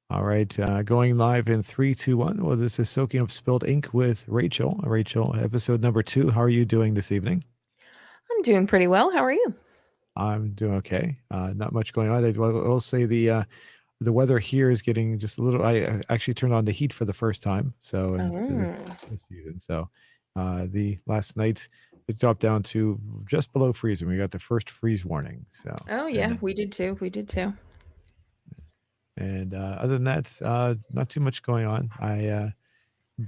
All right, going live in three, two, one. Well, this is Soaking Up Spilled Ink with Rachel. Rachel, episode number 2. How are you doing this evening? I'm doing pretty well. How are you? I'm doing okay. Not much going on. I'll say the weather here is getting just a little. I actually turned on the heat for the first time, so Oh, this season. So the last night it dropped down to just below freezing. We got the first freeze warning. So oh and yeah, then we did too. We did too. and other than that, not too much going on. I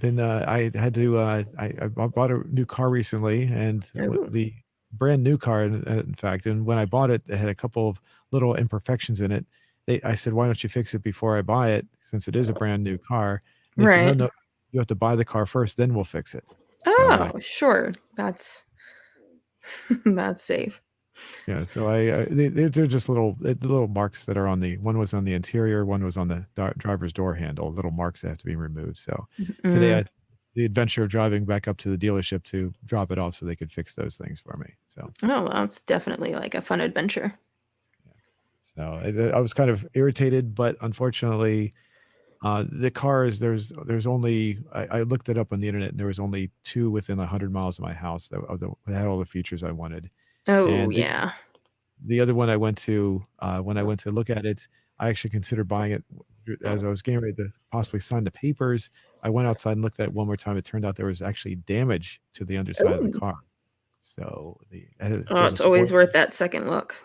had to I bought a new car recently, and Oh, the brand new car, in fact, and when I bought it, it had a couple of little imperfections in it. I said, why don't you fix it before I buy it, since it is a brand new car? And they said, no, right. no, you have to buy the car first, then we'll fix it. So Oh, sure. That's that's safe. yeah, so they're just little marks that are on the one was on the interior, one was on the driver's door handle, little marks that have to be removed. So today Mm. I the adventure of driving back up to the dealership to drop it off so they could fix those things for me. So Oh, well, it's definitely like a fun adventure. yeah. So I was kind of irritated, but unfortunately, the cars there's only I looked it up on the internet and there was only two within 100 miles of my house that had all the features I wanted, Oh, and yeah. the other one I went to, when I went to look at it, I actually considered buying it as I was getting ready to possibly sign the papers. I went outside and looked at it one more time. It turned out there was actually damage to the underside of the Oh, car. So oh, there's a it's always spoiler. worth that second look.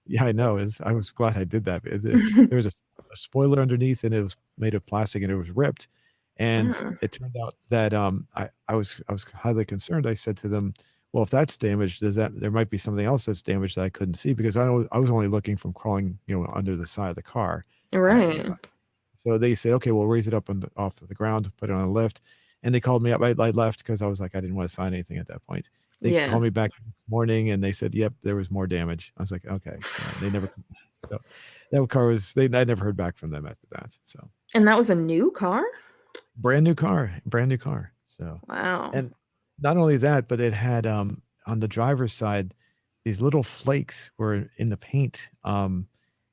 Yeah, I know. I was glad I did that. There was a spoiler underneath, and it was made of plastic, and it was ripped. And Oh, it turned out that I was highly concerned. I said to them, "Well, if that's damaged, does that there might be something else that's damaged that I couldn't see because I was only looking from crawling, under the side of the car." right. So they said, "Okay, we'll raise it up off the ground, put it on a lift." And they called me up. I left because I was like, I didn't want to sign anything at that point. They Yeah. called me back this morning and they said, "Yep, there was more damage." I was like, "Okay." They never. So that car was. I never heard back from them after that. So And that was a new car? brand new car, brand new car. So, Wow. and not only that, but it had on the driver's side, these little flakes were in the paint.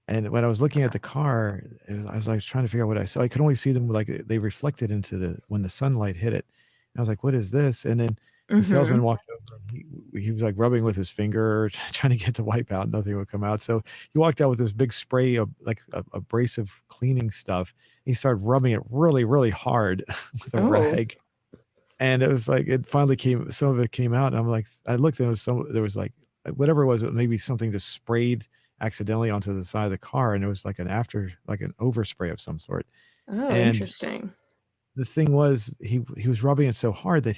And when I was looking at the car, I was like trying to figure out what I saw. I could only see them like they reflected into the when the sunlight hit it. And I was like, "What is this?" And then the salesman Mhm. walked over and he was like rubbing with his finger, trying to get the wipe out. Nothing would come out. So he walked out with this big spray of like abrasive cleaning stuff. He started rubbing it really, really hard with a Oh. rag. And it was like it finally came some of it came out, and I'm like I looked and it was there was like whatever it was, maybe something just sprayed accidentally onto the side of the car, and it was like like an overspray of some sort. Oh, And interesting. the thing was he was rubbing it so hard that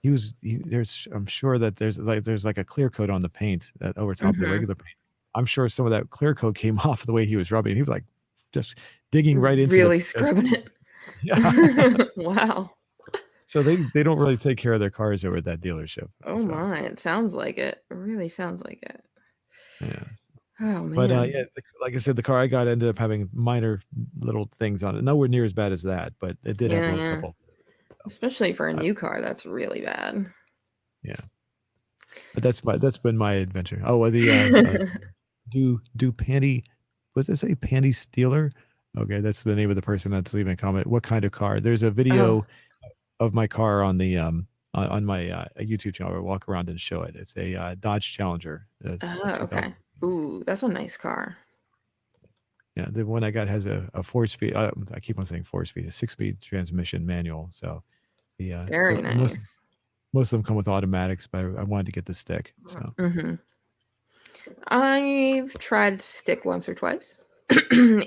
there's I'm sure that there's like a clear coat on the paint that over top of the Mhm. regular paint. I'm sure some of that clear coat came off the way he was rubbing. He was like just digging right into the Really scrubbing it. yeah. Wow. So they don't really take care of their cars over at that dealership. Oh So my, it sounds like it. It really sounds like it. yeah. Oh But man. yeah, like I said, the car I got ended up having minor little things on it. Nowhere near as bad as that, but it did have Yeah, a yeah. couple. So, Especially for a uh, new car, that's really bad. yeah, but that's been my adventure. Oh, do panty. What's it say? Panty stealer. Okay, that's the name of the person that's leaving a comment. What kind of car? There's a Oh. video of my car on the on my YouTube channel. I walk around and show it. It's a Dodge Challenger. It's a Oh, 2000. okay. Ooh, that's a nice car. Yeah, the one I got has a 4 speed. I keep on saying 4 speed, a 6 speed transmission manual. So Very most nice. most of them come with automatics, but I wanted to get the stick. So Mhm. I've tried stick once or twice,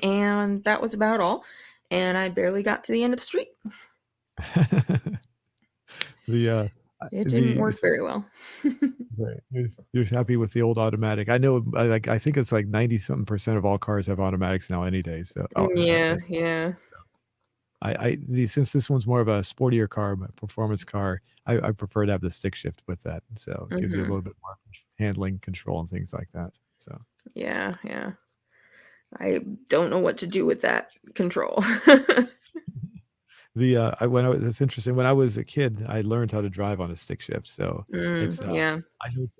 and that was about all. And I barely got to the end of the street. the It didn't the work very well. sorry, you're happy with the old automatic. I know, I think it's like 90 something percent of all cars have automatics now any day. So Yeah, yeah. since this one's more of a sportier car, a performance car, I prefer to have the stick shift with that. So it gives you a Mhm. little bit more handling control and things like that. So Yeah, yeah. I don't know what to do with that control. when it's interesting. When I was a kid, I learned how to drive on a stick shift. So Mm, it's yeah.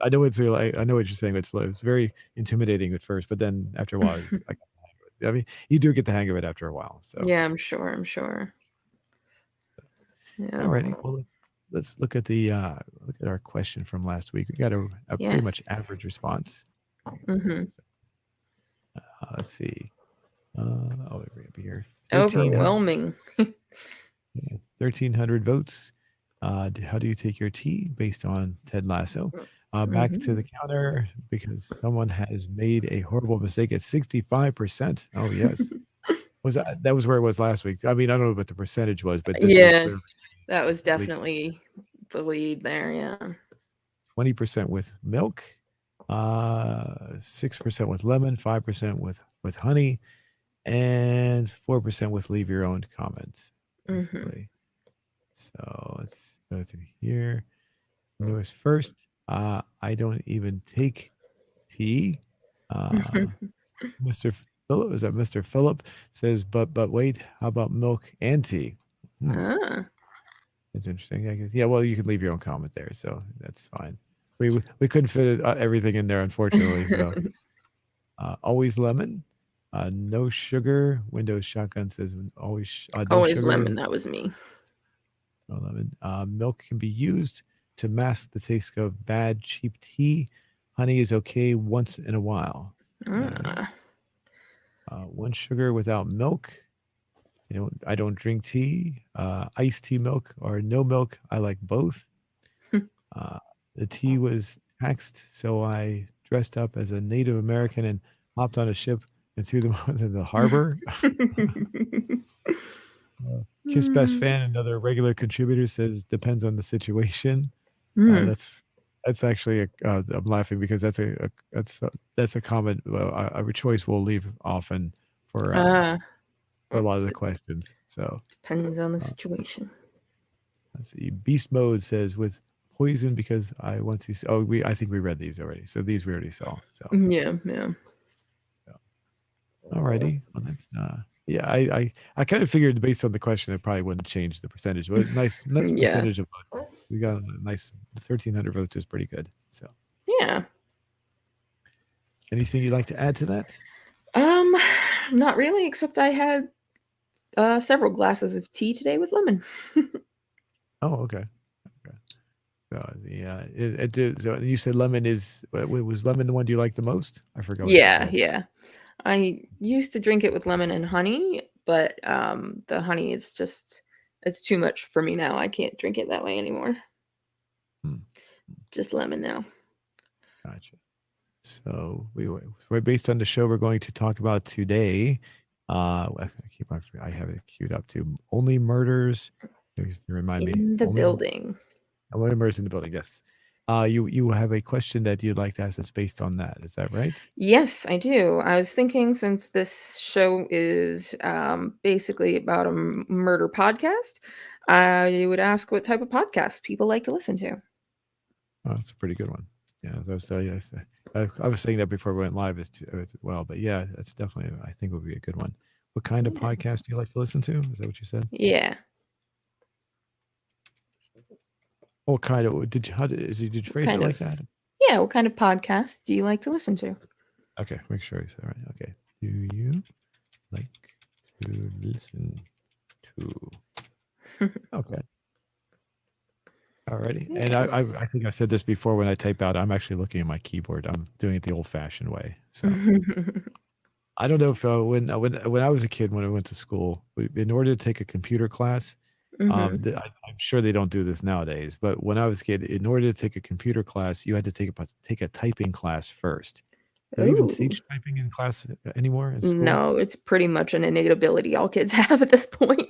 I know it's really I know what you're saying. It's very intimidating at first, but then after a while, I got the hang of it. I mean, you do get the hang of it after a while. So, Yeah, I'm sure. I'm sure. Yeah. alrighty. Well, let's look at our question from last week. We got a pretty much Yes. average response. Mm-hmm. Let's see. We're gonna be here. 1,300. Overwhelming. 1,300 votes. How do you take your tea? Based on Ted Lasso. Back to Mm-hmm. the counter because someone has made a horrible mistake at 65%. Oh yes, that was where it was last week. I mean, I don't know what the percentage was, but this was Yeah, clearly that was lead. definitely the lead there. Yeah. 20% with milk, 6% with lemon, 5% with honey, and 4% with leave your own comments. Mm-hmm. Basically. So let's go through here. Newest first. I don't even take tea. Uh, Mr. Philip, is that Mr. Philip says, but wait, how about milk and tea? Ah. That's interesting. I guess, yeah, well, you can leave your own comment there, so that's fine. We couldn't fit everything in there, unfortunately. So always lemon, no sugar. Windows Shotgun says always no Always sugar. lemon. That was me. No lemon. Milk can be used to mask the taste of bad cheap tea. Honey is okay once in a while. Ah. One sugar without milk. I don't drink tea. Iced tea milk or no milk. I like both. Uh, the tea was taxed, so I dressed up as a Native American and hopped on a ship and threw them into the harbor. Kiss Best Mm. Fan, another regular contributor, says depends on the situation. Mm. That's actually I'm laughing because that's a comment a choice we'll leave often for Ah. a lot of the questions. So Depends on the uh, situation. let's see. Beast Mode says with poison because I want to. I think we read these already. So these we already saw. So Yeah. Yeah. alrighty. Well, that's yeah. I kind of figured based on the question it probably wouldn't change the percentage, but nice Yeah. percentage of votes. We got a nice 1,300 votes is pretty good. So Yeah. anything you'd like to add to that? Um, not really, except I had several glasses of tea today with lemon. Oh, okay. Okay. So it did. So you said lemon is was lemon the one you like the most? I forgot what you Yeah, said. yeah. I used to drink it with lemon and honey, but the honey is just it's too much for me now. I can't drink it that way anymore. Hmm, Just lemon now. gotcha. So we're based on the show we're going to talk about today. I have it queued up to only murders. Remind me, In the building. only murders in the building. Yes. You have a question that you'd like to ask that's based on that. Is that right? Yes, I do. I was thinking since this show is basically about a murder podcast, I would ask what type of podcast people like to listen to. Oh, that's a pretty good one. Yeah, as I was telling you, I was saying that before we went live as well. But yeah, that's definitely I think would be a good one. What kind of Yeah. podcast do you like to listen to? Is that what you said? Yeah. What kind of did you What phrase it kind like of that? Yeah, what kind of podcast do you like to listen to? Okay, make sure you said it right. Okay. Do you like to listen to? Okay. Alrighty. And I Yes. think I said this before when I type out, I'm actually looking at my keyboard. I'm doing it the old fashioned way. So I don't know if when I was a kid, when I went to school, in order to take a computer class, Mhm. I'm sure they don't do this nowadays, but when I was a kid, in order to take a computer class, you had to take a typing class first. Do they even Ooh. teach typing in class anymore in school? No, it's pretty much an innate ability all kids have at this point.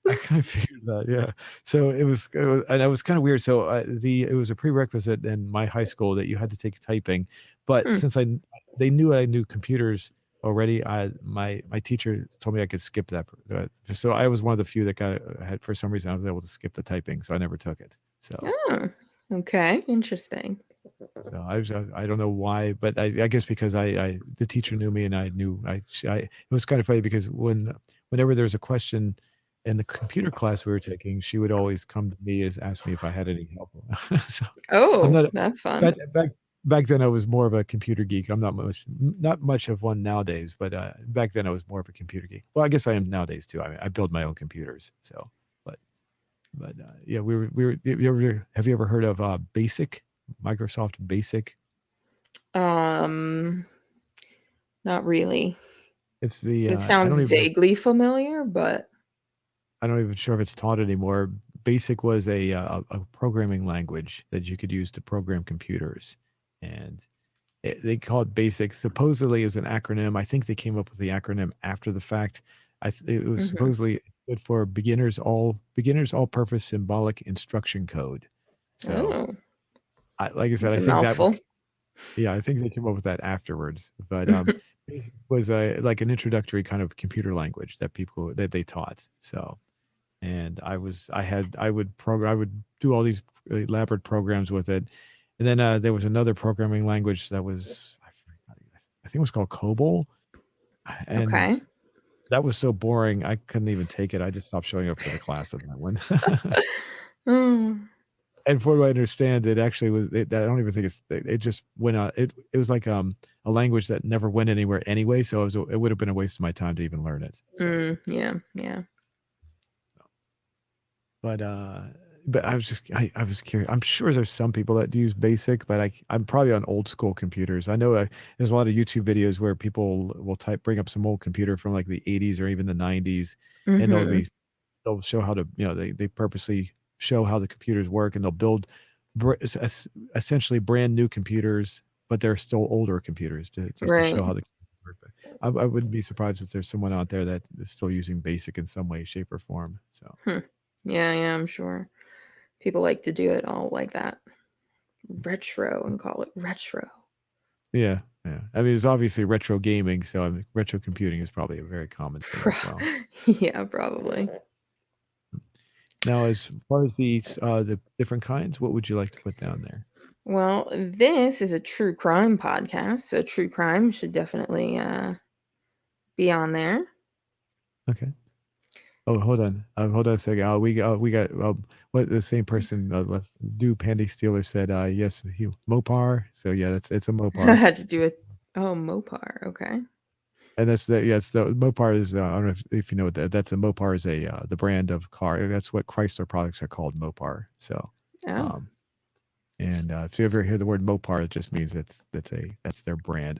I kind of figured that, yeah. So and it was kind of weird. So it was a prerequisite in my high school that you had to take typing, but Hmm. since they knew I knew computers already, my teacher told me I could skip that. So I was one of the few that had for some reason I was able to skip the typing, so I never took it. So Oh, okay. Interesting. I don't know why, but I guess because the teacher knew me and I knew it was kind of funny because whenever there was a question in the computer class we were taking, she would always come to me as ask me if I had any help. So I'm Oh, not that's fun. back back then I was more of a computer geek. I'm not much of one nowadays, but back then I was more of a computer geek. Well, I guess I am nowadays too. I mean, I build my own computers, so but yeah, we were. Have you ever heard of Basic? Microsoft Basic. Um, Not really. It's the It I sounds don't even vaguely familiar, but I don't even sure if it's taught anymore. Basic was a programming language that you could use to program computers, and they call it BASIC. Supposedly, is an acronym. I think they came up with the acronym after the fact. It was mhm. supposedly good for beginners all purpose symbolic instruction code. So, Oh, like I said, it's I a think that was mouthful. yeah, I think they came up with that afterwards. But BASIC was like an introductory kind of computer language that they taught. So and I would do all these elaborate programs with it, and then there was another programming language that was I think it was called COBOL, and Okay. that was so boring I couldn't even take it. I just stopped showing up for the class of that one. Oh. And for what I understand, it actually was. I don't even think it just went out. It was like a language that never went anywhere anyway. So it would have been a waste of my time to even learn it. So Yeah, yeah. But I was curious. I'm sure there's some people that use BASIC, but I'm probably on old school computers. I know there's a lot of YouTube videos where people will bring up some old computer from like the 80s or even the 90s, and Mhm. they'll show how to they purposely show how the computers work, and they'll build essentially brand new computers, but they're still older computers just to show Right. how the computers work. But I wouldn't be surprised if there's someone out there that is still using BASIC in some way, shape, or form. So. Hmm. Yeah, yeah, I'm sure. People like to do it all like that. Retro and call it retro. Yeah, yeah. I mean, it's obviously retro gaming, so I mean, retro computing is probably a very common thing Pro as well. Yeah, probably. Now, as far as the different kinds, what would you like to put down there? Well, this is a true crime podcast, so true crime should definitely be on there. Okay. Oh, hold on a second. We got what the same person. Let's do. Pandy Steeler said, yes, he Mopar. So yeah, it's a Mopar, Had to do it. Oh, Mopar. Okay. and that's the it's the Mopar is. I don't know if you know what that's a Mopar is the brand of car. That's what Chrysler products are called, Mopar. So, Oh. um, and if you ever hear the word Mopar, it just means that's their brand.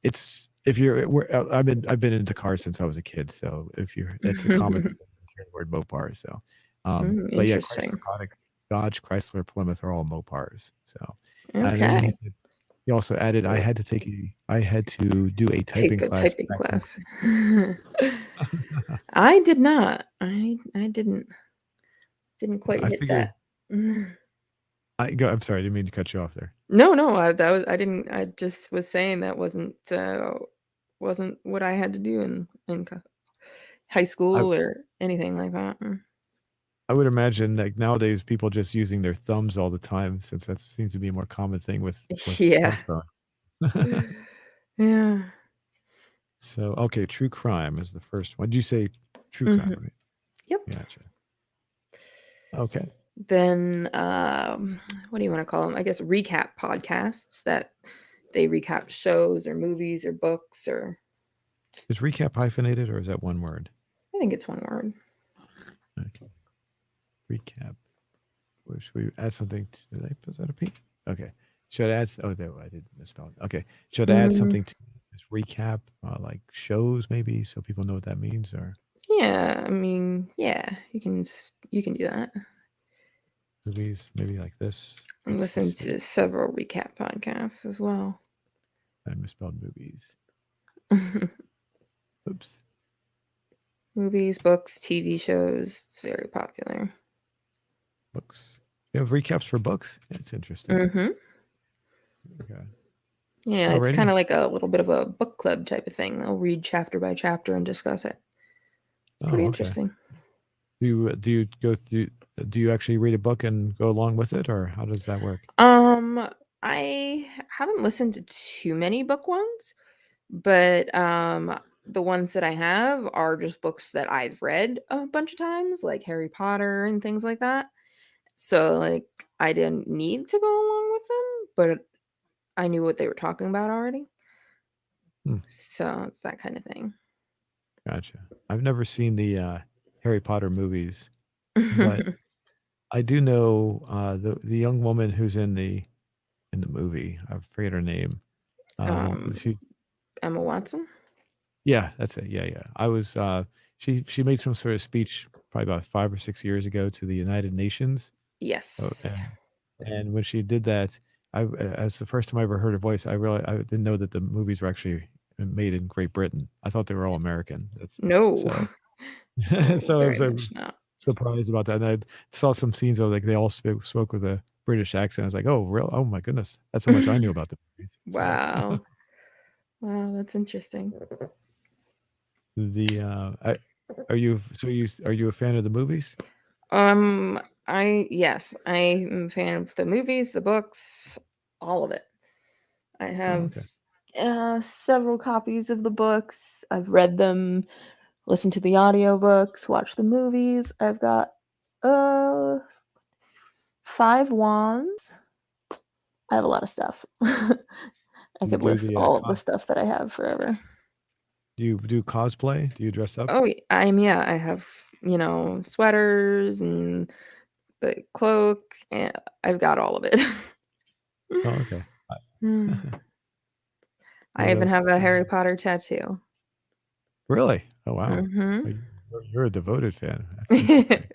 It's if you're I've been into cars since I was a kid, so if you're it's a common thing to hear the word Mopar. So, but yeah, Chrysler Interesting. products, Dodge, Chrysler, Plymouth are all Mopars. So, and then Okay. he also added I had to do a typing Take a class typing back in. class. I did not. I didn't quite I hit figured that. No, I'm sorry, I didn't mean to cut you off there. no, I didn't. I just was saying that wasn't what I had to do in high I school or anything like that. I would imagine like nowadays people just using their thumbs all the time since that seems to be a more common thing with Yeah. smartphones. Yeah. So, okay, true crime is the first one. Did you say true crime, Mhm. right? Yep. Gotcha. Okay. Then, what do you wanna call them? I guess recap podcasts that they recap shows or movies or books or Is recap hyphenated or is that one word? I think it's one word. Okay. Recap. Or should we add something to that? Was that a P? Okay. Should I add? Oh, there I did misspell it. Okay. Should I add Mm, something to this recap, like shows maybe, so people know what that means, or yeah, I mean, yeah, you can do that. movies, maybe like this? I Let's listen see. to several recap podcasts as well. I misspelled movies. Oops. Movies, books, TV shows, it's very popular. Books. You have recaps for books? That's interesting. Mhm. Okay. Yeah, it's Alrighty. kinda like a little bit of a book club type of thing. They'll read chapter by chapter and discuss it. It's pretty Oh, okay. interesting. Do you go through? Do you actually read a book and go along with it, or how does that work? Um, I haven't listened to too many book ones, but, the ones that I have are just books that I've read a bunch of times, like Harry Potter and things like that. So, like, I didn't need to go along with them, but I knew what they were talking about already. Hmm, So it's that kind of thing. gotcha. I've never seen the Harry Potter movies, but I do know the young woman who's in the movie. I forget her name. um, She's Emma Watson. yeah, that's it. Yeah, yeah. I was she made some sort of speech probably about 5 or 6 years ago to the United Nations. Oh, Yes. and when she did that, as the first time I ever heard her voice, I didn't know that the movies were actually made in Great Britain. I thought they were all American. That's No. so No, so I very was much not. surprised about that. And I saw some scenes of like they all spoke with a British accent. I was like, oh, real? Oh my goodness, that's how much I knew about the movies. So Wow. Wow, that's interesting. the are you are you a fan of the movies? Um, yes, I am a fan of the movies, the books, all of it. I Oh, have okay. several copies of the books. I've read them, listened to the audiobooks, watched the movies. I've got uh 5 wands. I have a lot of stuff. I Do you could do list the all of the stuff that I have forever. do you do cosplay? Do you dress up? Oh, yeah, I have, sweaters and the cloak, and I've got all of it. Oh, okay. Mm. I Well, even have that's a Harry Potter tattoo. really. Oh, wow. Mhm. Oh, you're a devoted fan. That's interesting.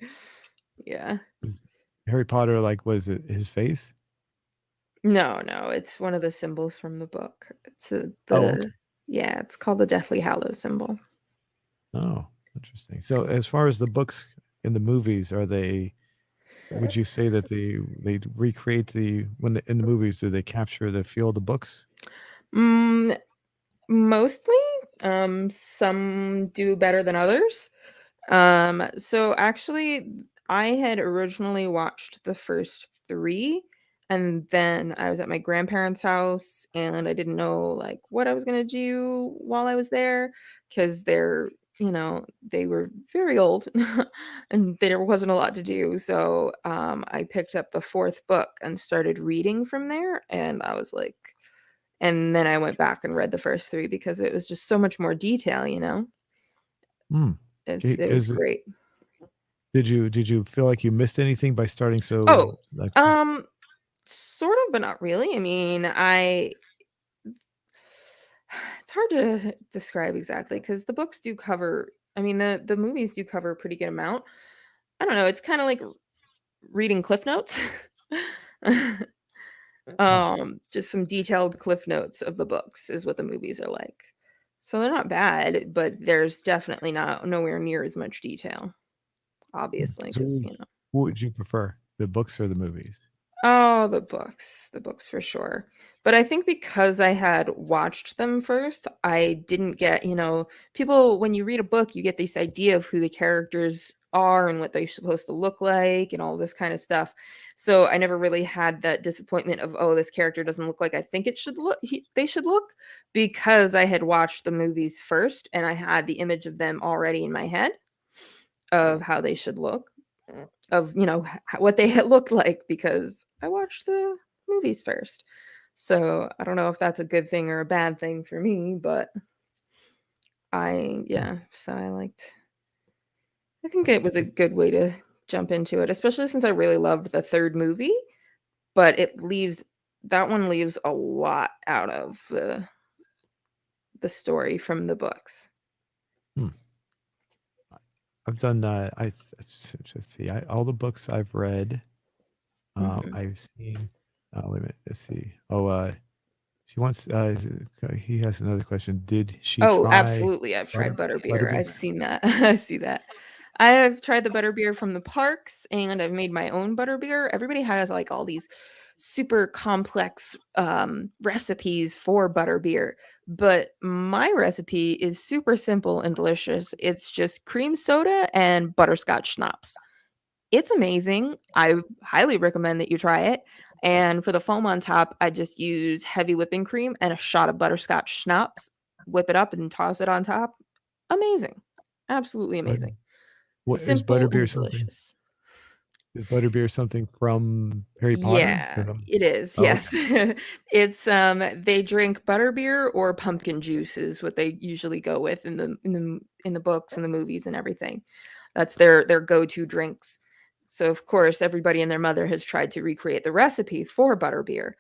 Yeah. Is Harry Potter like was it his face? No, no, it's one of the symbols from the book. It's Oh, okay. the yeah, it's called the Deathly Hallows symbol. Oh, interesting. So, as far as the books in the movies, are they? Would you say that they recreate the when in the movies? Do they capture the feel of the books? Mm, mostly, some do better than others. So actually, I had originally watched the first 3, and then I was at my grandparents' house, and I didn't know, like, what I was gonna do while I was there, 'cause they were very old, and there wasn't a lot to do, so, I picked up the 4th book and started reading from there, and I was like and then I went back and read the first 3 because it was just so much more detail, you know? Hmm. It was Is it? great. Did you feel like you missed anything by starting so Oh, like? um, sort of, but not really. I mean, I it's hard to describe exactly because the books do cover I mean, the movies do cover a pretty good amount. I don't know, it's kinda like reading Cliff Notes. Oh, Just some detailed Cliff Notes of the books is what the movies are like. So they're not bad, but there's definitely not nowhere near as much detail, obviously, so because what would you prefer, the books or the movies? Oh, the books for sure. But I think because I had watched them first, I didn't get, people, when you read a book, you get this idea of who the characters are and what they're supposed to look like and all this kind of stuff. So I never really had that disappointment of, oh, this character doesn't look like I think it should look, they should look, because I had watched the movies first and I had the image of them already in my head of how they should look of what they had looked like because I watched the movies first. So I don't know if that's a good thing or a bad thing for me, but Hmm. so I think it was a Is good way to jump into it, especially since I really loved the third movie, but that one leaves a lot out of the story from the books. hmm. I've done, let's see, all the books I've read, Mhm. I've seen, wait a minute, let's see. Oh, she wants, he has another question. Did she Oh, try absolutely, I've tried butterbeer, butterbeer? I've seen that, I see that. I have tried the butterbeer from the parks, and I've made my own butterbeer. Everybody has, like, all these super complex, recipes for butterbeer, but my recipe is super simple and delicious. It's just cream soda and butterscotch schnapps. It's amazing. I highly recommend that you try it, and for the foam on top, I just use heavy whipping cream and a shot of butterscotch schnapps, whip it up and toss it on top. Amazing. Absolutely But amazing. what is Simple butterbeer and something? delicious. Is butterbeer something from Harry Potter? Yeah, 'Cause I'm it is, Oh, okay. yes. It's, they drink butterbeer or pumpkin juice is what they usually go with in the books and the movies and everything. That's their go-to drinks. So, of course, everybody and their mother has tried to recreate the recipe for butterbeer,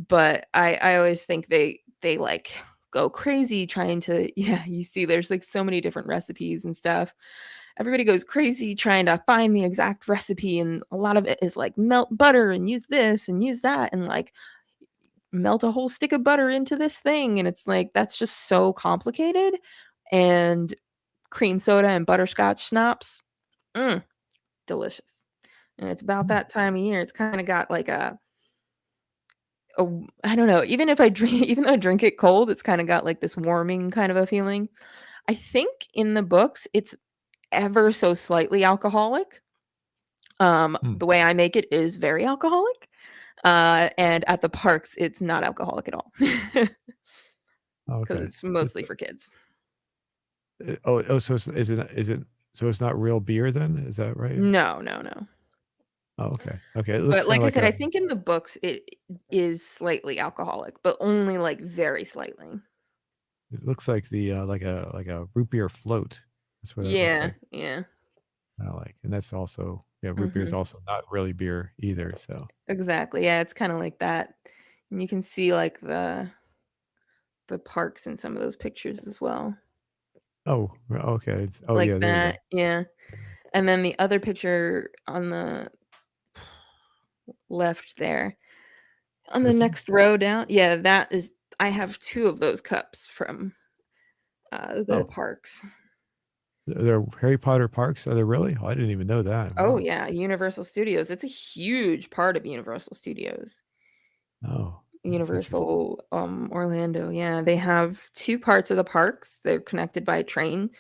but I always think they, like, go crazy trying to yeah, you see there's, like, so many different recipes and stuff. Everybody goes crazy trying to find the exact recipe, and a lot of it is like melt butter and use this and use that and like melt a whole stick of butter into this thing, and it's like that's just so complicated. And cream soda and butterscotch schnapps, mm, delicious. And it's about Hmm, that time of year. It's kind of got like a I don't know, even if I drink even though I drink it cold, it's kind of got like this warming kind of a feeling. I think in the books it's ever so slightly alcoholic. hmm. The way I make it is very alcoholic, and at the parks, it's not alcoholic at all because Oh, okay. it's It's mostly for kids. so is it so it's not real beer then? Is that right? No, no, no. Oh, okay. Okay, it looks But kinda like I like said, a I think in the books, it is slightly alcoholic, but only, like, very slightly. it looks like like a root beer float. That's what it looks Yeah, like. yeah. I like, and that's also yeah, root beer is Mhm. also not really beer either, so Exactly, yeah, it's kinda like that. And you can see, like, the parks in some of those pictures as well. Oh, okay, Like yeah, there you go. that, yeah. And then the other picture on the left there, on the This one? next row down, yeah, that is I have 2 of those cups from, the Oh, parks. there are Harry Potter parks? Are there really? Oh, I didn't even know that. Oh, Wow. yeah, Universal Studios, it's a huge part of Universal Studios. Oh, that's interesting. Universal, Orlando, yeah, they have 2 parts of the parks, they're connected by a train,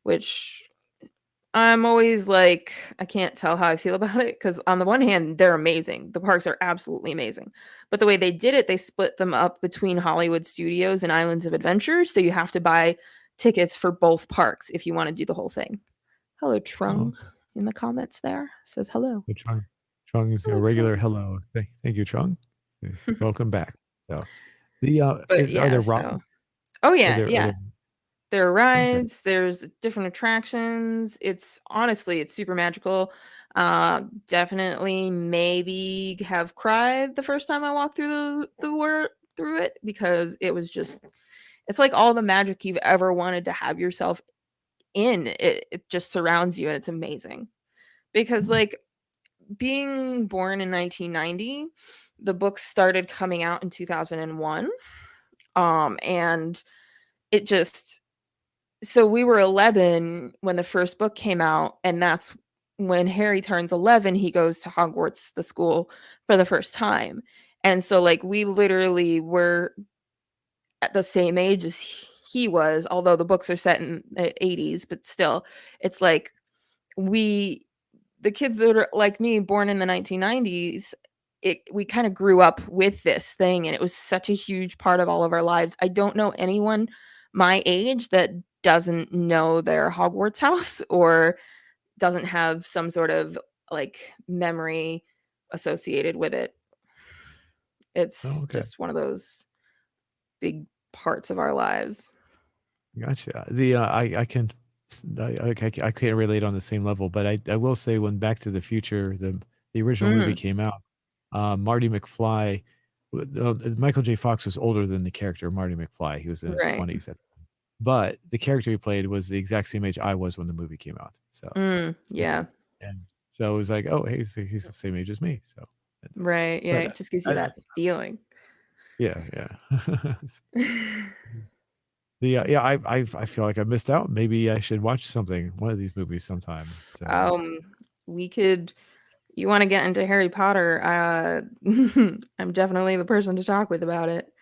which I'm always like, I can't tell how I feel about it because on the one hand, they're amazing. The parks are absolutely amazing. But the way they did it, they split them up between Hollywood Studios and Islands of Adventure. So you have to buy tickets for both parks if you want to do the whole thing. Hello, Oh, Trung, in the comments there says hello. the Chung is a Hello, regular Trung. hello. Thank you, Chung. Welcome back. So, But are yeah, there so rides? oh Are yeah, there yeah. There are okay. rides, there's different attractions. It's honestly, it's super magical. Definitely maybe have cried the first time I walked through the word through it because it was just it's like all the magic you've ever wanted to have yourself in. It just surrounds you and it's amazing. Because Hmm. like being born in 1990, the books started coming out in 2001. And it just so we were 11 when the first book came out, and that's when Harry turns 11, he goes to Hogwarts, the school, for the first time. And so, like, we literally were at the same age as he was, although the books are set in the 80s, but still, it's like we, the kids that are like me, born in the 1990s, we kind of grew up with this thing, and it was such a huge part of all of our lives. I don't know anyone my age that doesn't know their Hogwarts house or doesn't have some sort of like memory associated with it. Oh, It's okay. just one of those big parts of our lives. Gotcha. I can I can't relate on the same level, but I will say when Back to the Future, the original movie Mm, came out, Marty McFly, Michael J. Fox was older than the character Marty McFly. He was in his right. 20s but the character he played was the exact same age I was when the movie came out. So, and Yeah. and so it was like, "Oh, hey, he's the same age as me." So, Right. Yeah. but, It just gives you I that feeling. yeah, yeah. Yeah, I feel like I missed out. Maybe I should watch one of these movies sometime. So, um, we could you wanna get into Harry Potter, I'm definitely the person to talk with about it.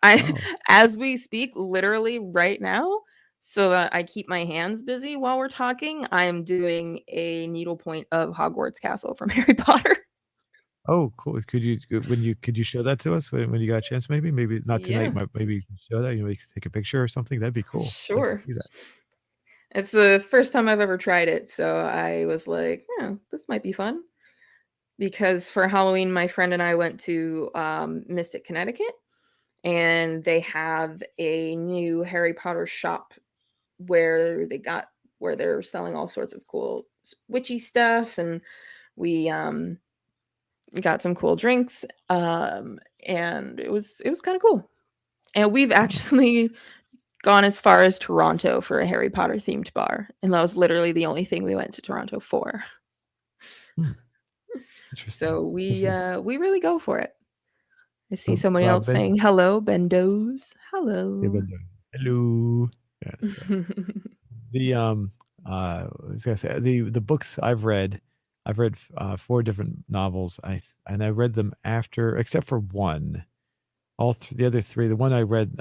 I oh, as we speak, literally right now, so that I keep my hands busy while we're talking, I am doing a needlepoint of Hogwarts Castle from Harry Potter. oh, cool. Could you show that to us when you got a chance maybe? Maybe not tonight, Yeah, maybe you can show that, you could take a picture or something. That'd be cool. I'd like to sure. see that. It's the first time I've ever tried it, so I was like, "Yeah, this might be fun." because for Halloween, my friend and I went to Mystic, Connecticut, and they have a new Harry Potter shop where they're selling all sorts of cool witchy stuff, and we got some cool drinks, and it was kind of cool. And we've Oh, actually gone as far as Toronto for a Harry Potter themed bar, and that was literally the only thing we went to Toronto for. hmm, interesting. So This is we really go for it. I see the somebody else Ben. saying hello, Bendos. Yeah, Hello. Ben. Hello. Yeah. So the I was gonna say the books I've read four different novels. And I read them after, except for one. The other three, the one I read,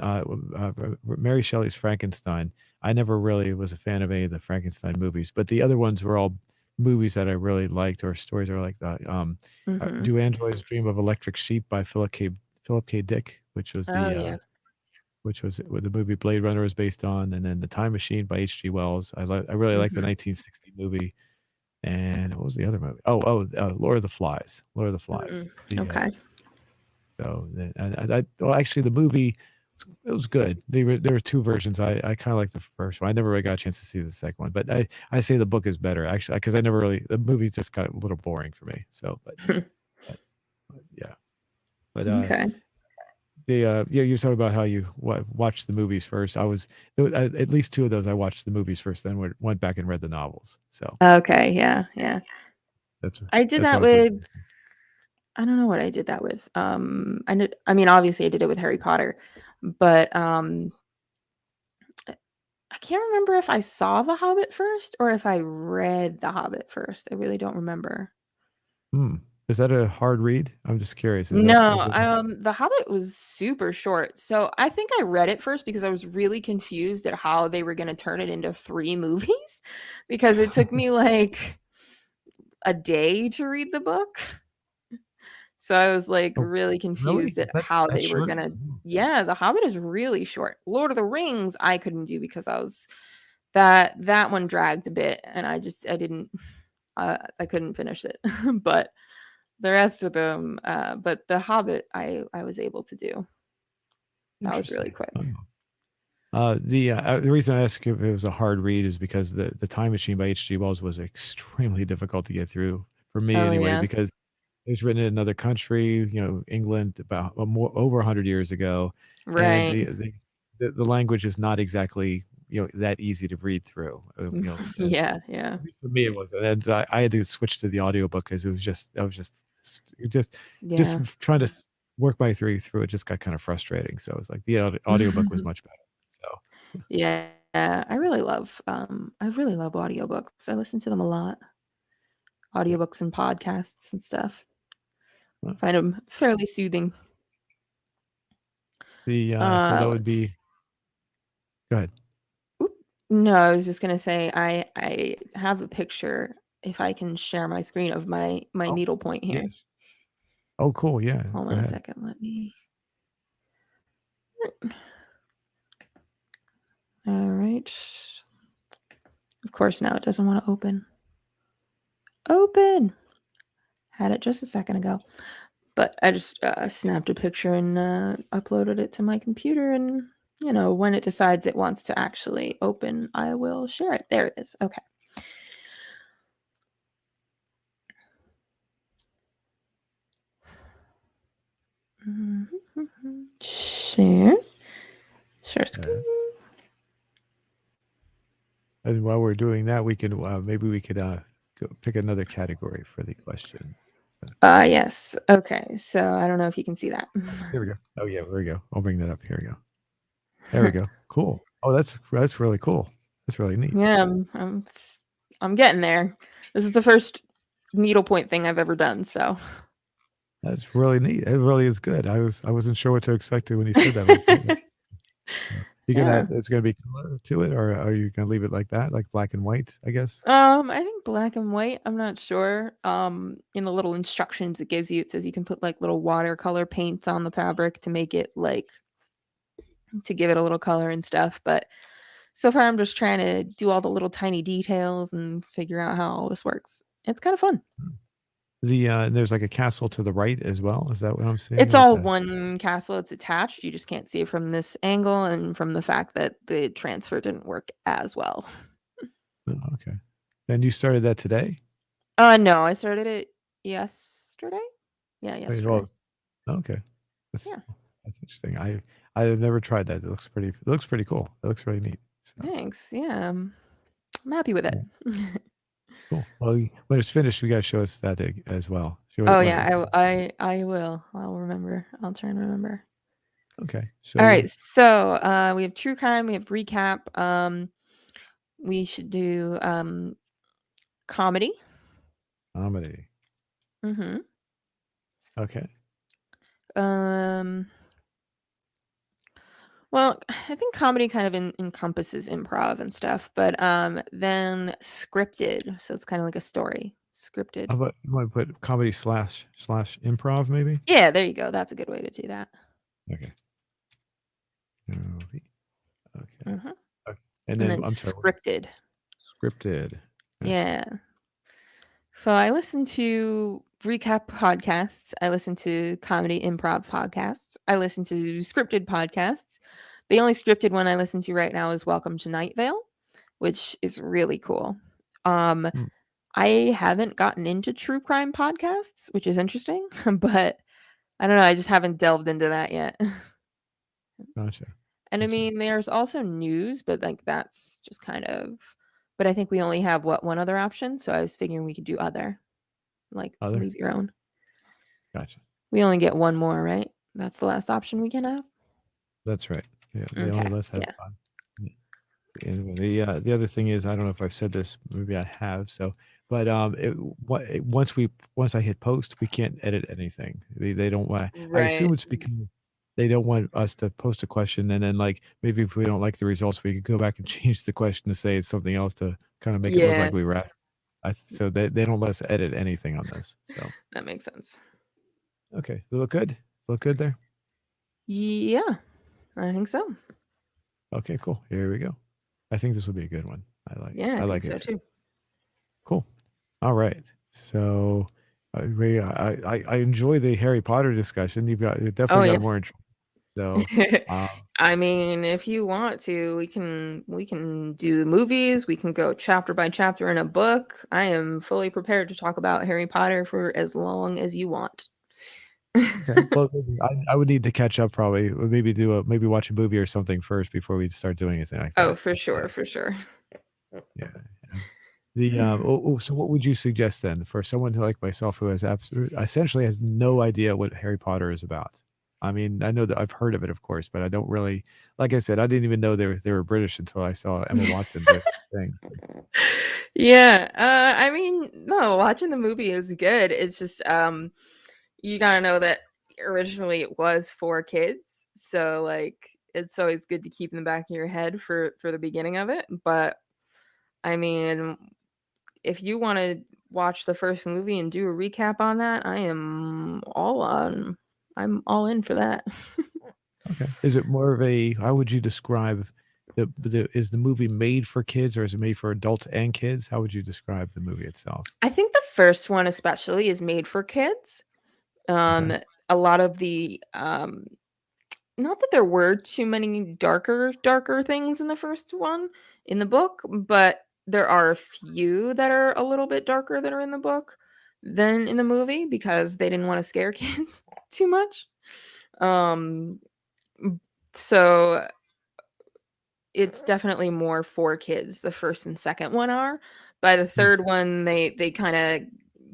Mary Shelley's Frankenstein. I never really was a fan of any of the Frankenstein movies, but the other ones were all movies that I really liked, or stories are like that. Mhm. Do Androids Dream of Electric Sheep by Philip K. Dick, Oh, yeah. which was what the movie Blade Runner was based on, and then The Time Machine by H.G. Wells. I really like the Mhm. 1960 movie. And what was the other movie? Lord of the Flies. Lord of the Flies. Mm. Okay. Well, actually, the movie, it was good. There were two versions. I kind of like the first one. I never really got a chance to see the second one, but I say the book is better actually, because I never really, the movie just got a little boring for me. So, but, but yeah, but Okay. yeah, you're talking about how you watched the movies first. At least two of those I watched the movies first, then went back and read the novels. So Okay, yeah, yeah. that's I did that's why that I was with looking. I don't know what I did that with. I mean, obviously I did it with Harry Potter, but I can't remember if I saw The Hobbit first or if I read The Hobbit first. I really don't remember. Hmm. Is that a hard read? I'm just curious. Is No, it? The Hobbit was super short. So I think I read it first because I was really confused at how they were going to turn it into 3 movies because it took me like a day to read the book. So I was like Oh, really really? confused at That's how that they were short? gonna. Oh, Yeah, The Hobbit is really short. Lord of the Rings I couldn't do because that one dragged a bit, and I didn't I couldn't finish it. But the rest of them, but The Hobbit I was able to do. That was really interesting. quick. Oh. The reason I asked if it was a hard read is because the Time Machine by H.G. Wells was extremely difficult to get through for me Oh anyway, yeah. because it was written in another country, England, about more over 100 years ago, and Right. the language is not exactly that easy to read through. As Yeah, yeah. at least for me it was, and I had to switch to the audiobook because I was just Yeah. trying to work my through it just got kind of frustrating. So it's like the audiobook was much better. So Yeah. I really love audiobooks. I listen to them a lot. yeah. Audiobooks and podcasts and stuff. Well, Find them fairly soothing. so that would be Let's go ahead. oop, no, I was just gonna say I have a picture, if I can share my screen, of my Oh, needlepoint here. yes. Oh, cool. Yeah, Hold go on a ahead. second, let me alright. Of course, now it doesn't wanna open. Open! Had it just a second ago. But I just, snapped a picture and, uploaded it to my computer, and, when it decides it wants to actually open, I will share it. There it is, okay. Share. Share Yeah. screen. And while we're doing that, we can maybe we could pick another category for the question. So, Yes. Okay. So I don't know if you can see that. here we go. Oh yeah, there we go. I'll bring that up. Here we go. There we go. Cool. Oh, that's really cool. That's really neat. Yeah, I'm getting there. This is the first needlepoint thing I've ever done, so. That's really neat. It really is good. I wasn't sure what to expect when you said that, but it's good. You gonna Yeah. it's gonna be color to it, or are you gonna leave it like that, like black and white? I guess. I think black and white, I'm not sure. In the little instructions it gives you, it says you can put like little watercolor paints on the fabric to make it like to give it a little color and stuff, but so far I'm just trying to do all the little tiny details and figure out how all this works. It's kind of fun. And there's like a castle to the right as well. Is that what I'm seeing? It's With all the one castle, it's attached, you just can't see it from this angle and from the fact that the transfer didn't work as well. oh, okay. And you started that today? No, I started it yesterday? Yeah, Wait, yesterday. well, okay. That's Yeah, that's interesting. I've never tried that. It looks pretty cool. It looks really neat. So thanks, yeah, I'm happy with it. yeah, cool. Well, when it's finished, you gotta show us that as well. Show Oh, it when it. yeah, I will. I'll remember. I'll try and remember. Okay. So Alright, so, we have true crime, we have recap, we should do, comedy. comedy. Mhm. Okay. Um, well, I think comedy kind of encompasses improv and stuff, but, then scripted, so it's kinda like a story. How Scripted. about you want to put comedy slash improv maybe? Yeah, there you go, that's a good way to do that. Okay. Movie. Okay. Mhm. Okay. And And then then I'm sorry. What's scripted. scripted? Gotcha. Yeah. So I listen to recap podcasts. I listen to comedy improv podcasts. I listen to scripted podcasts. The only scripted one I listen to right now is Welcome to Night Vale, which is really cool. Um, Hmm, I haven't gotten into true crime podcasts, which is interesting, but I don't know. I just haven't delved into that yet. gotcha. And I Gotcha. mean, there's also news, but like that's just kind of. But I think we only have one other option. So I was figuring we could do other, like Other? leave your own. Gotcha. We only get one more, right? That's the last option we can have? That's right. Yeah, they only Okay, let us have yeah. fun. Yeah. Anyway, the other thing is, I don't know if I've said this, maybe I have. So, but once I hit post, we can't edit anything. They don't want. I assume Right. it's because they don't want us to post a question, and then like maybe if we don't like the results, we could go back and change the question to say it's something else to kind of make it look Yeah, like we were asked. So they don't let us edit anything on this. So that makes sense. okay, they look good. Look good there. Yeah, I think so. Okay, cool. Here we go. I think this will be a good one. Yeah, I I think like so it. too. Cool. All right. So, I enjoy the Harry Potter discussion. You Oh, definitely got yes. more interesting. So, um, I mean, if you want to, we can do the movies, we can go chapter by chapter in a book. I am fully prepared to talk about Harry Potter for as long as you want. okay. Well, maybe I would need to catch up probably. Or maybe watch a movie or something first before we start doing anything like Oh, that. for So, sure, for sure. yeah. Yeah. So what would you suggest then for someone who like myself who has essentially has no idea what Harry Potter is about? I mean, I know that I've heard of it, of course, but I don't really, like I said, I didn't even know they were British until I saw Emma Watson doing things. Yeah, I mean, no, watching the movie is good. It's just, you gotta know that originally it was for kids, so, like, it's always good to keep in the back of your head for the beginning of it, but, I mean, if you wanna watch the first movie and do a recap on that, I'm all in for that. Okay. Is it more of a, how would you describe is the movie made for kids or is it made for adults and kids? How would you describe the movie itself? I think the first one especially is made for kids. Okay. Um, a lot of the, not that there were too many darker things in the first one in the book, but there are a few that are a little bit darker that are in the book than in the movie because they didn't wanna scare kids too much. Um, so it's definitely more for kids, the first and second one are. By the Hmm, third one, they kinda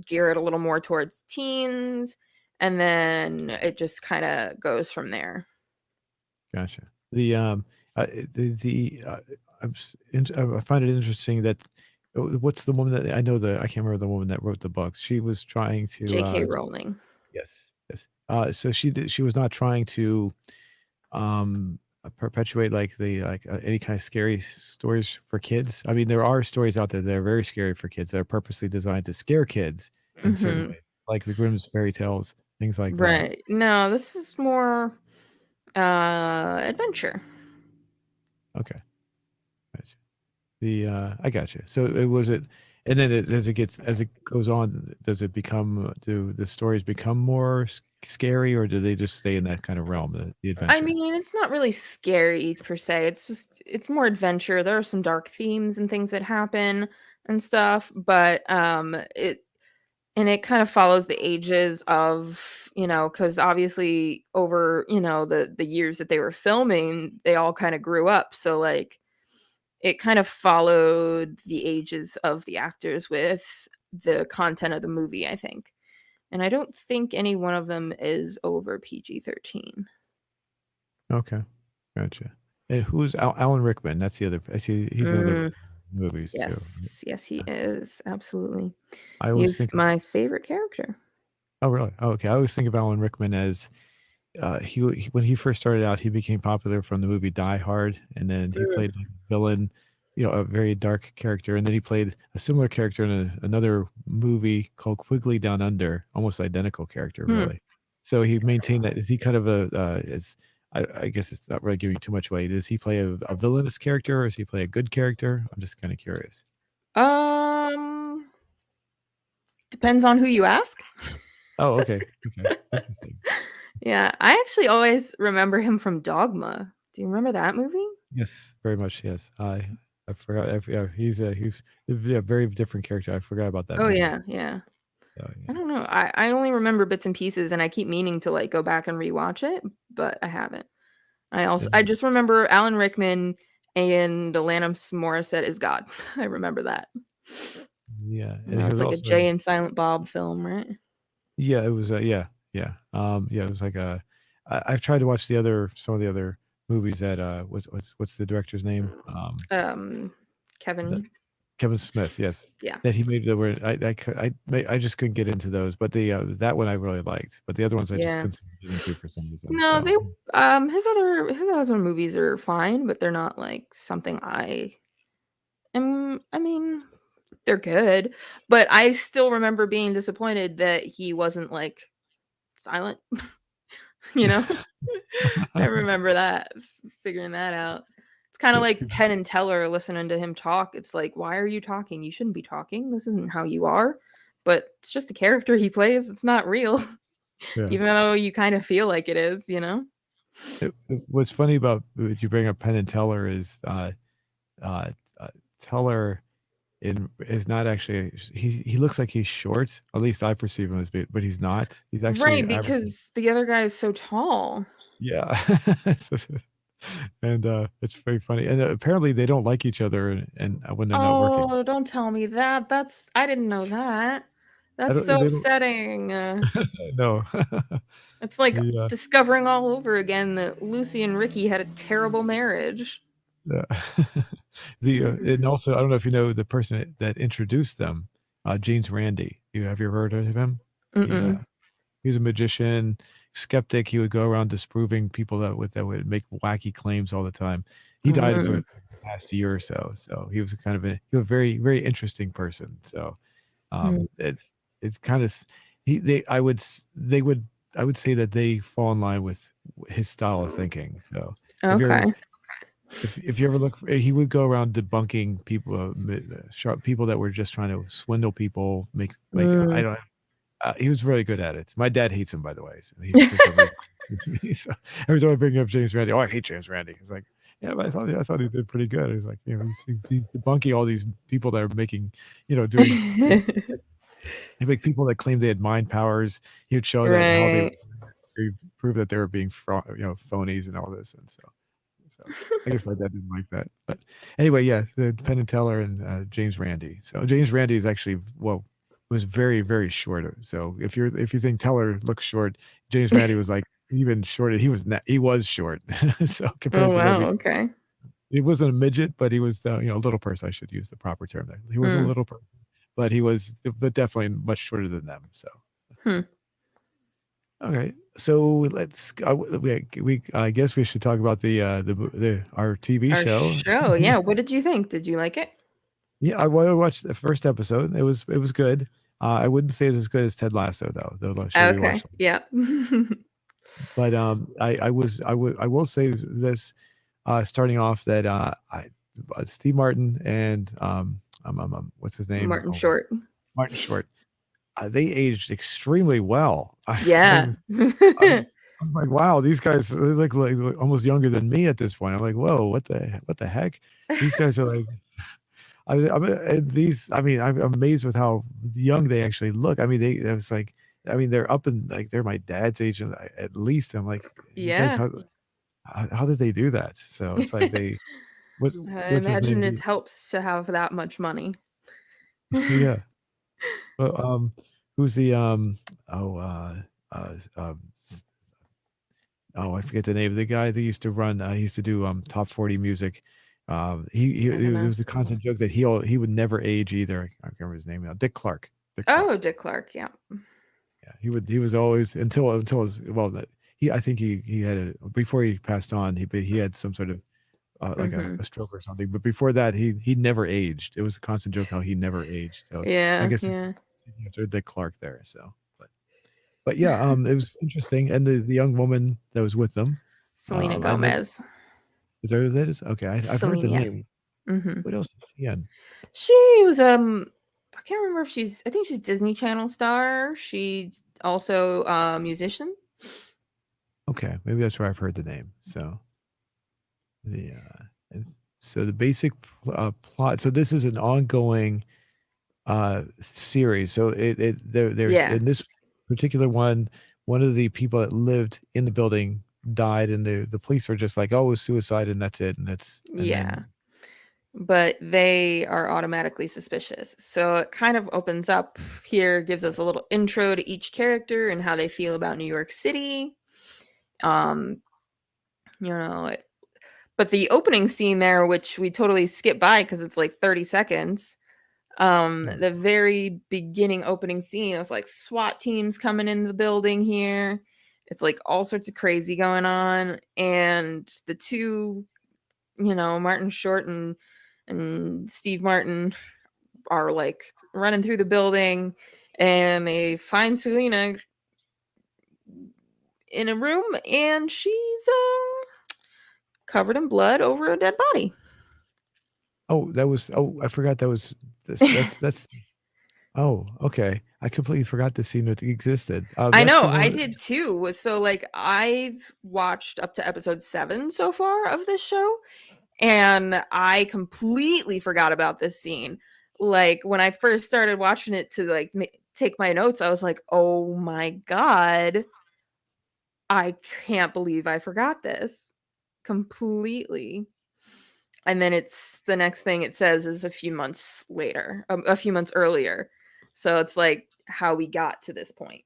gear it a little more towards teens, and then it just kinda goes from there. gotcha. The I find it interesting that what's the woman that I know I can't remember the woman that wrote the book. She was trying to J.K. Rowling. yes, yes. So she was not trying to perpetuate like any kind of scary stories for kids. I mean, there are stories out there that are very scary for kids that are purposely designed to scare kids in certain Mhm. ways, like the Grimm's fairy tales, things like that. Right. No, this is more, adventure. Okay, gotcha. I got you. So it was it. And then as it goes on, does it become do the stories become more scary, or do they just stay in that kind of realm, the I adventure? mean, it's not really scary per se. It's more adventure. There are some dark themes and things that happen and stuff, but it kind of follows the ages of, because obviously over, the years that they were filming, they all kind of grew up. So like it kind of followed the ages of the actors with the content of the movie, I think. And I don't think any one of them is over PG-13. Okay, gotcha. And who's Alan Rickman? That's the other. Actually, he's another Mm, movies too. yes, yes, he is. Absolutely. I He always is think of. my favorite character. Oh, really? Oh, okay. I always think of Alan Rickman as when he first started out, he became popular from the movie Die Hard, and then he Mm, played like a villain, a very dark character, and then he played a similar character in another movie called Quigley Down Under, almost identical character, hmm. really. So he maintained that. Is he kind of is I guess it's not really giving too much away. Does he play a villainous character, or does he play a good character? I'm just kind of curious. Um, Depends on who you ask. Oh, okay, okay, interesting. Yeah, I actually always remember him from Dogma. Do you remember that movie? Yes, very much. Yes, I forgot. Yeah, he's a very different character. I forgot about that Oh movie. yeah, yeah. So I yeah, don't know. I only remember bits and pieces, and I keep meaning to like go back and rewatch it, but I haven't. I and just remember Alan Rickman and Alanis Morissette is God. I remember that. yeah, You and know, he it's was like a also Jay and Silent Bob film, right? yeah, it was yeah, yeah, yeah, it was like I've tried to watch some of the other movies that what's the director's name? Um, The, Kevin. Kevin Smith, yes, Yeah. that he made that were I just couldn't get into those, but the that one I really liked, but the other ones I just Yeah. couldn't seem to get into for some reason. No, So they his other movies are fine, but they're not like something I mean, they're good, but I still remember being disappointed that he wasn't like silent, you know? I remember that, figuring that out. It's kinda like Penn and Teller listening to him talk. It's like, "Why are you talking? You shouldn't be talking. This isn't how you are." But it's just a character he plays. It's not real, yeah. even though you kinda feel like it is, you know? What's funny about you bring up Penn and Teller is uh, uh, Teller is not actually he looks like he's short. At least I perceive him as big, but he's not. He's actually Right, average. because the other guy is so tall. Yeah, and it's very funny. And apparently they don't like each other, and when they're not working, Oh, don't tell me that. I didn't know that. I That's don't. so They don't. upsetting. No. It's like the discovering all over again that Lucy and Ricky had a terrible marriage. uh, and also I don't know if you know the person that introduced them, James Randi. Have you ever heard of him? He Mm-mm. He was a magician, skeptic. He would go around disproving people that would make wacky claims all the time. He died of Mm. it the past year or so. So he was kind of he was a very very interesting person. So Mm. it's kind of he they I would s- they would I would say that they fall in line with his style of thinking. So if you're Okay. if you ever look for, he would go around debunking people sharp people that were just trying to swindle people, make I Mm. don't he was really good at it. My dad hates him, by the way. So he, for some reason, so every time I bring up James Randi, oh, I hate James Randi. He's like, yeah, but I thought he did pretty good. He's like, he's debunking all these people that are making, doing. He make people that claim they had mind powers. He would show that how Right. they prove that they were being phonies and all this, and so I guess my dad didn't like that. But anyway, yeah, the Penn and Teller and James Randi. So James Randi is actually was very very short. So if you think Teller looks short, James Randi was like even shorter. He was short. So Oh, compared to wow, them, okay. he wasn't a midget, but he was a little person. I should use the proper term there. He wasn't a Mm. little person, but definitely much shorter than them. So. Hmm. Okay, so let's. I guess we should talk about the our TV Our show. show, yeah, what did you think? Did you like it? Yeah, I watched the first episode. It was good. I wouldn't say it's as good as Ted Lasso though, the show we Okay, watched. yeah. But I will say this starting off that Steve Martin and what's his name? Martin Oh my, Short. Martin Short. They aged extremely well. Yeah. I was like, wow, these guys they look like almost younger than me at this point. I'm like, whoa, what the heck? These guys are like, these. I mean, I'm amazed with how young they actually look. I mean, it was like, I mean, they're up in like they're my dad's age at least. I'm like, you guys, Yeah. how did they do that? So it's like they, what I what's his imagine name? it helps to have that much money. Yeah. Well, who's the oh uh um oh, I forget the name of the guy that used to run. He used to do top 40 music. I don't It know. was a constant joke that he would never age either. I can't remember his name now. Dick Clark. Dick Clark. Oh, Dick Clark. Yeah. Yeah, he was always until his well that he I think he had a before he passed on he had some sort of like Hmm. a stroke or something. But before that he never aged. It was a constant joke how he never aged. So I Yeah. guess Yeah. after Dick Clark there. So but yeah, it was interesting. And the young woman that was with them, Selena I never Gomez. is that who that is? Okay, I've heard the Selena. Yeah. name. Hmm. What else is she in? She was I can't remember if I think she's Disney Channel star. She's also a musician. Okay, maybe that's where I've heard the name. So the so the basic plot. So this is an ongoing series. So there's Yeah. in this particular one of the people that lived in the building died, and the police were just like, oh, it was suicide, and that's it, and Yeah. then But they are automatically suspicious. So it kind of opens up here, gives us a little intro to each character and how they feel about New York City. Um, you know, but the opening scene there, which we totally skip by because it's like 30 seconds. no. The very beginning opening scene, it was like SWAT teams coming in the building here. It's like all sorts of crazy going on. And the two, Martin Short and Steve Martin are like running through the building, and they find Selena in a room, and she's covered in blood over a dead body. Oh, that was I forgot that was this. That's oh, okay. I completely forgot the scene that existed. I That's the know, one I with did too. So like I've watched up to episode 7 so far of this show, and I completely forgot about this scene. Like when I first started watching it to like take my notes, I was like, "Oh my god, I can't believe I forgot this completely." And then it's the next thing it says is a few months later, a few months earlier. So it's like how we got to this point.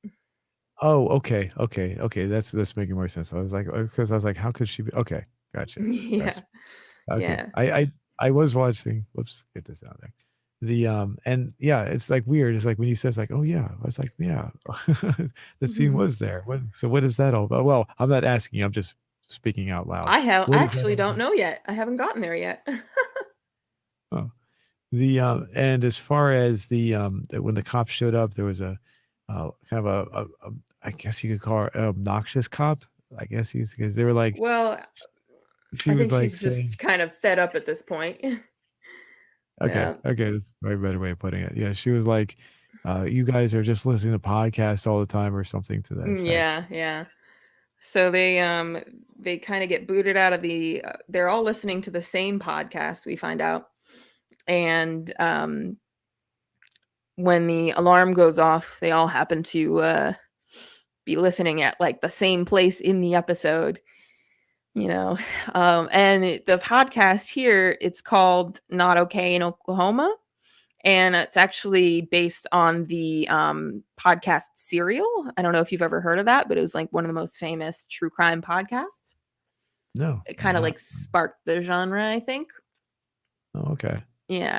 oh, okay. That's making more sense. I was like, because I was like, how could she be? Okay, gotcha, Yeah. gotcha. Okay, Yeah. I was watching. Whoops, get this out there. The and yeah, it's like weird. It's like when he says like, oh yeah, I was like, yeah, the scene was there. What is that all about? Well, I'm not asking. I'm just speaking out loud. I What is that actually all don't about? know yet. I haven't gotten there yet. Oh. The and as far as when the cops showed up, there was a kind of a I guess you could call her an obnoxious cop. I guess he's because they were like Well, she I was think like she's saying just kind of fed up at this point. okay Yeah. that's a very better way of putting it. Yeah, she was like, you guys are just listening to podcasts all the time or something to that effect. Yeah, yeah. So they kind of get booted out of they're all listening to the same podcast, we find out. And when the alarm goes off, they all happen to be listening at like the same place in the episode, you know. And the podcast here, it's called Not Okay in Oklahoma, and it's actually based on the podcast Serial. I don't know if you've ever heard of that, but it was like one of the most famous true crime podcasts. No, It I'm kind of not. like sparked the genre, I think. Oh, okay. Yeah.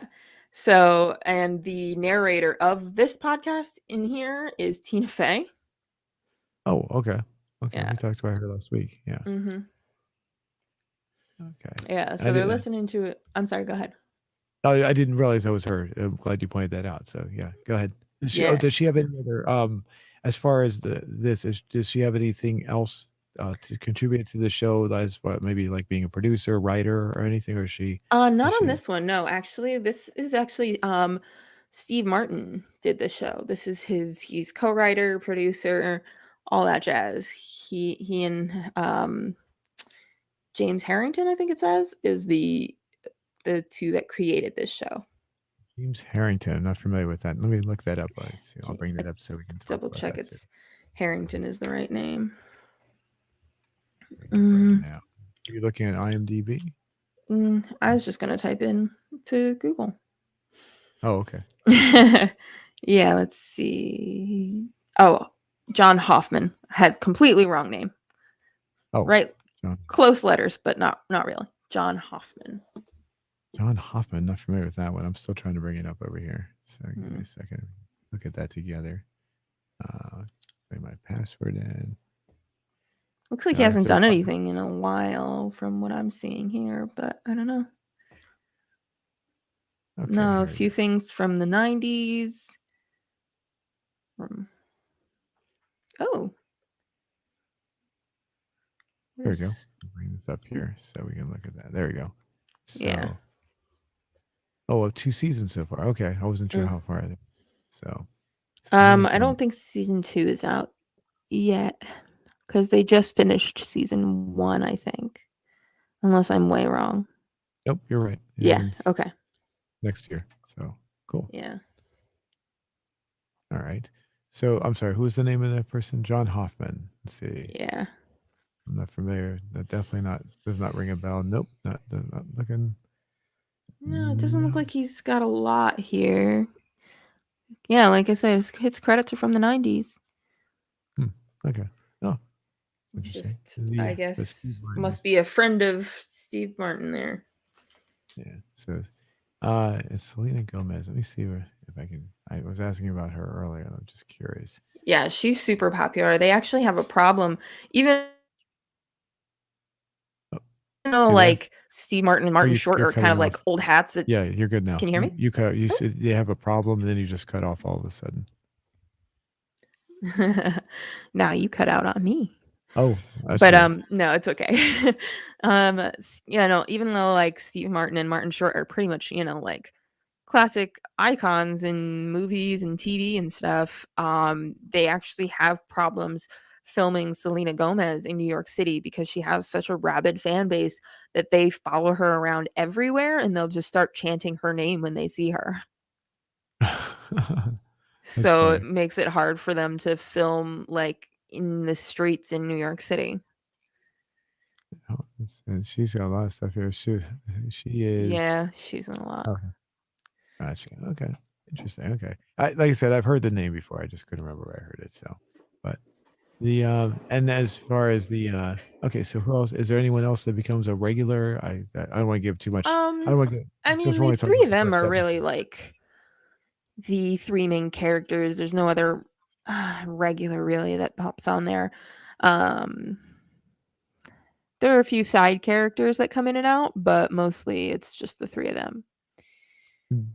So, and the narrator of this podcast in here is Tina Fey. Oh, okay. Okay, Yeah. we talked about her last week. Yeah. Hmm. Okay. Yeah. I So they're did. listening to it. I'm sorry. Go ahead. I didn't realize that was her. I'm glad you pointed that out. So yeah, go ahead. Yeah. Does she have any other as far as does she have anything else to contribute to the show as what maybe like being a producer, writer, or anything, or is she? Not Is on she? this one. No, actually, this is actually Steve Martin did the show. This is he's co-writer, producer, all that jazz. He and James Harrington, I think it says, is the two that created this show. James Harrington. I'm not familiar with that. Let me look that up. Let's see. I'll bring I that up so we can talk double about check that too. it's Harrington is the right name. Looking right now. Are you looking at IMDb? I was just gonna type in to Google. Oh, okay. Yeah, let's see. Oh, John Hoffman. I had completely wrong name. Oh, Right, John close letters, but not really. John Hoffman. John Hoffman. Not familiar with that one. I'm still trying to bring it up over here. So give me Hmm. a second. Look at that together. Put my password in. Looks like he hasn't Director of done anything in a while from what I'm seeing here, but I don't know. Okay, No, a here we few go. things from the 90s. Oh, There we where's go. I'll bring this up here so we can look at that. There we go. yeah. So, oh, 2 seasons so far. Okay, I wasn't sure Mm. how far. So, Selena I don't Gomez. think season 2 is out yet because they just finished season 1, I think. Unless I'm way wrong. Nope, you're right. It Yeah. ends Okay. next year. So cool. Yeah. All right. So I'm sorry. Who was the name of that person? John Hoffman. Let's see. Yeah. I'm not familiar. That definitely not. Does not ring a bell. Nope. Not looking. No, it doesn't look No. like he's got a lot here. Yeah, like I said, his credits are from the 90s. Hmm. Okay. Oh, interesting. Just, I The Steve guess, Martin must is. be a friend of Steve Martin there. Yeah. So, it's Selena Gomez. Let me see if I can. I was asking about her earlier. I'm just curious. Yeah, she's super popular. They actually have a problem. Even Oh, though, you there? like, Steve Martin and Oh, Martin Short you're are kind cutting of like off. old hats. That, Yeah, you're good now. can you hear me? You cut. You Oh. said you have a problem, and then you just cut off all of a sudden. Now you cut out on me. Oh, that's But weird. no, it's okay. Yeah, no, even though like Steve Martin and Martin Short are pretty much, like classic icons in movies and TV and stuff, they actually have problems filming Selena Gomez in New York City because she has such a rabid fan base that they follow her around everywhere and they'll just start chanting her name when they see her. That's So it funny. makes it hard for them to film like in the streets in New York City. Oh, and she's got a lot of stuff here. She is. Yeah, she's in a lot. Okay, gotcha. Okay, interesting. Okay, like I said, I've heard the name before. I just couldn't remember where I heard it. So, but and as far as okay, so who else? Is there anyone else that becomes a regular? I don't want to give too much. I Um, don't want to I just mean, the want to talk three about of the them first are really episode. like the three main characters. There's no other regular really that pops on there. Um, there are a few side characters that come in and out, but mostly it's just the three of them.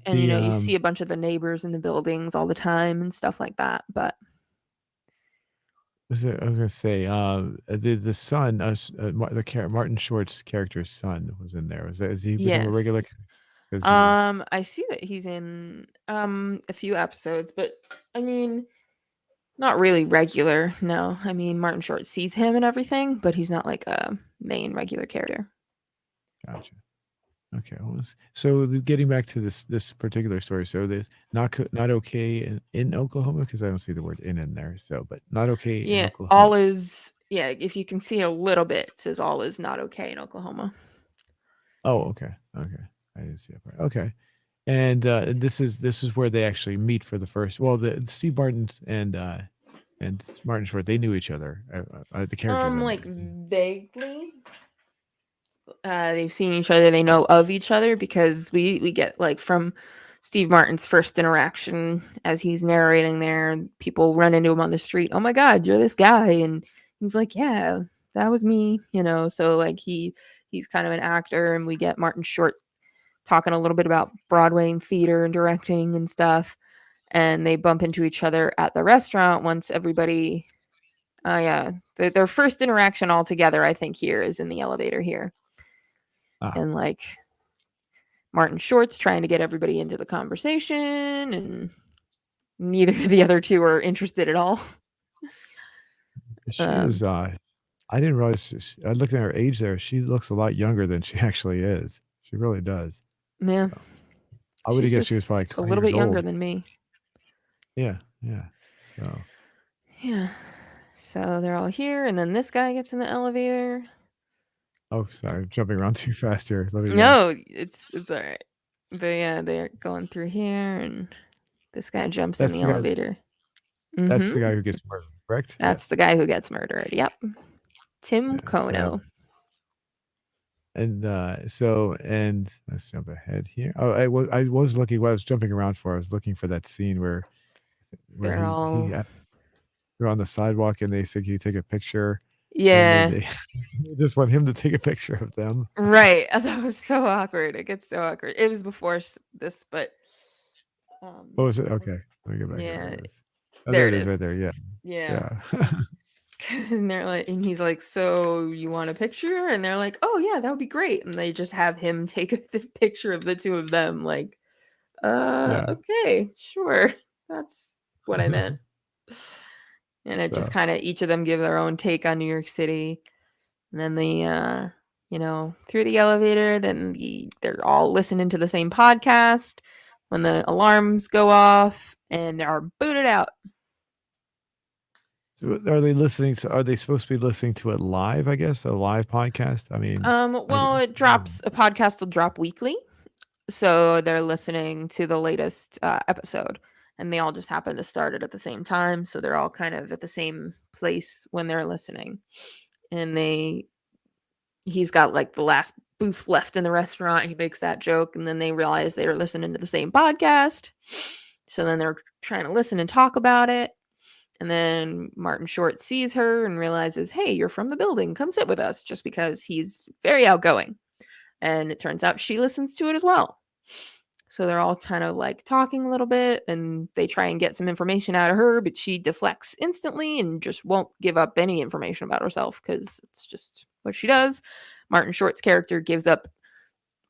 And The you see a bunch of the neighbors in the buildings all the time and stuff like that. But I was gonna say the son, Martin Short's character's son was in there. Has he become a yes, regular? Because he I see that he's in a few episodes, but I mean, not really regular. No, I mean Martin Short sees him and everything, but he's not like a main regular character. gotcha. Okay, so getting back to this particular story. So there's not okay in Oklahoma because I don't see the word in there. So, but not okay in Yeah, Oklahoma. all is yeah. If you can see a little bit, it says all is not okay in Oklahoma. Oh, okay, okay. I didn't see that part. Okay, and this is where they actually meet for the first. Well, the Steve Martin and Martin Short, they knew each other. The characters, I Like mean. vaguely, they've seen each other. They know of each other because we get like from Steve Martin's first interaction as he's narrating there. People run into him on the street. Oh my God, you're this guy, and he's like, yeah, that was me. So like he's kind of an actor, and we get Martin Short talking a little bit about Broadway and theater and directing and stuff. And they bump into each other at the restaurant once everybody Yeah. Their first interaction all together, I think, here is in the elevator here. And like Martin Short's trying to get everybody into the conversation, and neither of the other two are interested at all. She is. I didn't realize. I looked at her age there. She looks a lot younger than she actually is. She really does. Yeah. So, I would have guessed she was probably like a 20 little years bit younger old. than me. Yeah. Yeah. So. Yeah. So they're all here, and then this guy gets in the elevator. Oh, sorry, I'm jumping around too fast here. Let me. No, it's all right. But yeah, they're going through here, and this guy jumps in That's the the guy. elevator. That's the guy who gets murdered, correct? That's the guy who gets murdered. Yep. Tim Kono. And and let's jump ahead here. Oh, I was looking. What I was jumping around for. I was looking for that scene where They're all. They're on the sidewalk and they said, "Can you take a picture?" Yeah. And then they just want him to take a picture of them. Right. That was so awkward. It gets so awkward. It was before this, but. What was it? Okay, let me go back. Yeah. Oh, there it is, right there. Yeah. Yeah. And they're like, and he's like, "So you want a picture?" And they're like, "Oh yeah, that would be great." And they just have him take a picture of the two of them. Like, okay, sure, that's what I meant. And it just kind of each of them give their own take on New York City. And then the through the elevator, then they're all listening to the same podcast. When the alarms go off, and they are booted out. So are they listening? So are they supposed to be listening to it live? I guess a live podcast. I mean, well, it drops. A podcast will drop weekly, so they're listening to the latest episode, and they all just happen to start it at the same time. So they're all kind of at the same place when they're listening, and he's got like the last booth left in the restaurant. He makes that joke, and then they realize they were listening to the same podcast. So then they're trying to listen and talk about it. And then Martin Short sees her and realizes, hey, you're from the building. Come sit with us, just because he's very outgoing. And it turns out she listens to it as well. So they're all kind of like talking a little bit, and they try and get some information out of her, but she deflects instantly and just won't give up any information about herself because it's just what she does. Martin Short's character gives up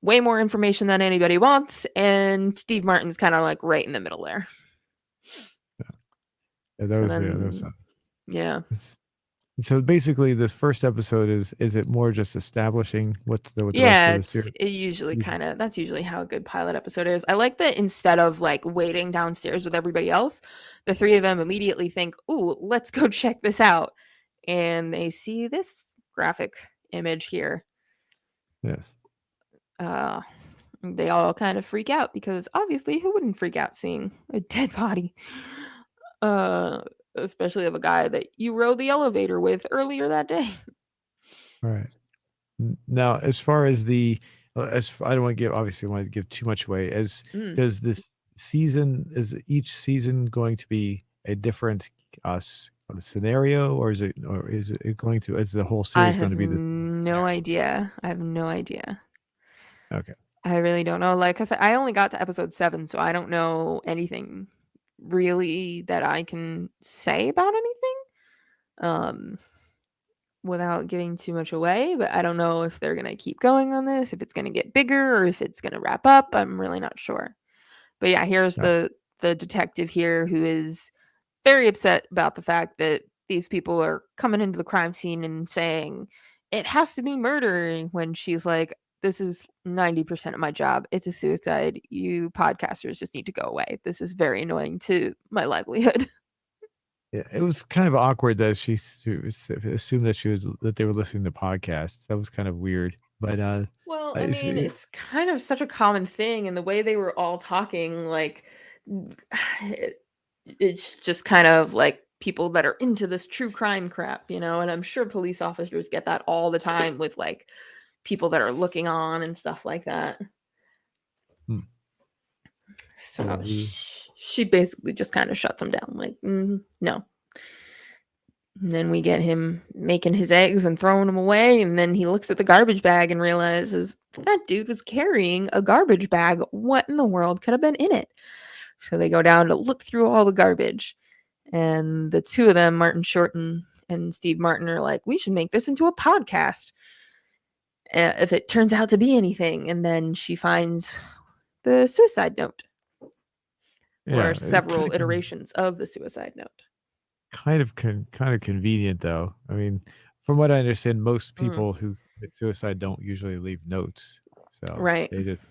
way more information than anybody wants, and Steve Martin's kind of like right in the middle there. Yeah. So basically, this first episode is it more just establishing what the rest of the series? It usually that's usually how a good pilot episode is. I like that instead of like waiting downstairs with everybody else, the three of them immediately think, "Ooh, let's go check this out," and they see this graphic image here. Yes. They all kind of freak out because obviously, who wouldn't freak out seeing a dead body? Especially of a guy that you rode the elevator with earlier that day. All right. Now, as far as I don't want to give too much away. Does this season, is each season going to be a different scenario, or is it going to, is the whole series going to be the no idea. I have no idea. Okay. I really don't know. Like I said, I only got to episode 7, so I don't know anything really that I can say about anything without giving too much away. But I don't know if they're going to keep going on this, if it's going to get bigger, or if it's going to wrap up. I'm really not sure. But yeah, here's the detective here who is very upset about the fact that these people are coming into the crime scene and saying it has to be murder, when she's like, this is 90% of my job. It's a suicide. You podcasters just need to go away. This is very annoying to my livelihood. Yeah, it was kind of awkward that she assumed that they were listening to podcasts. That was kind of weird. But well, I mean, it's kind of such a common thing, and the way they were all talking, like it's just kind of like people that are into this true crime crap, and I'm sure police officers get that all the time with like people that are looking on and stuff like that. So she basically just kind of shuts him down, like, no. And then we get him making his eggs and throwing them away, and then he looks at the garbage bag and realizes that dude was carrying a garbage bag. What in the world could have been in it? So they go down to look through all the garbage, and the two of them, Martin Short and and Steve Martin are like, we should make this into a podcast if it turns out to be anything. And then she finds the suicide note, or Yeah, several iterations of the suicide note. kind of convenient though. I mean, from what I understand, most Mm, people who commit suicide don't usually leave notes, so right. they just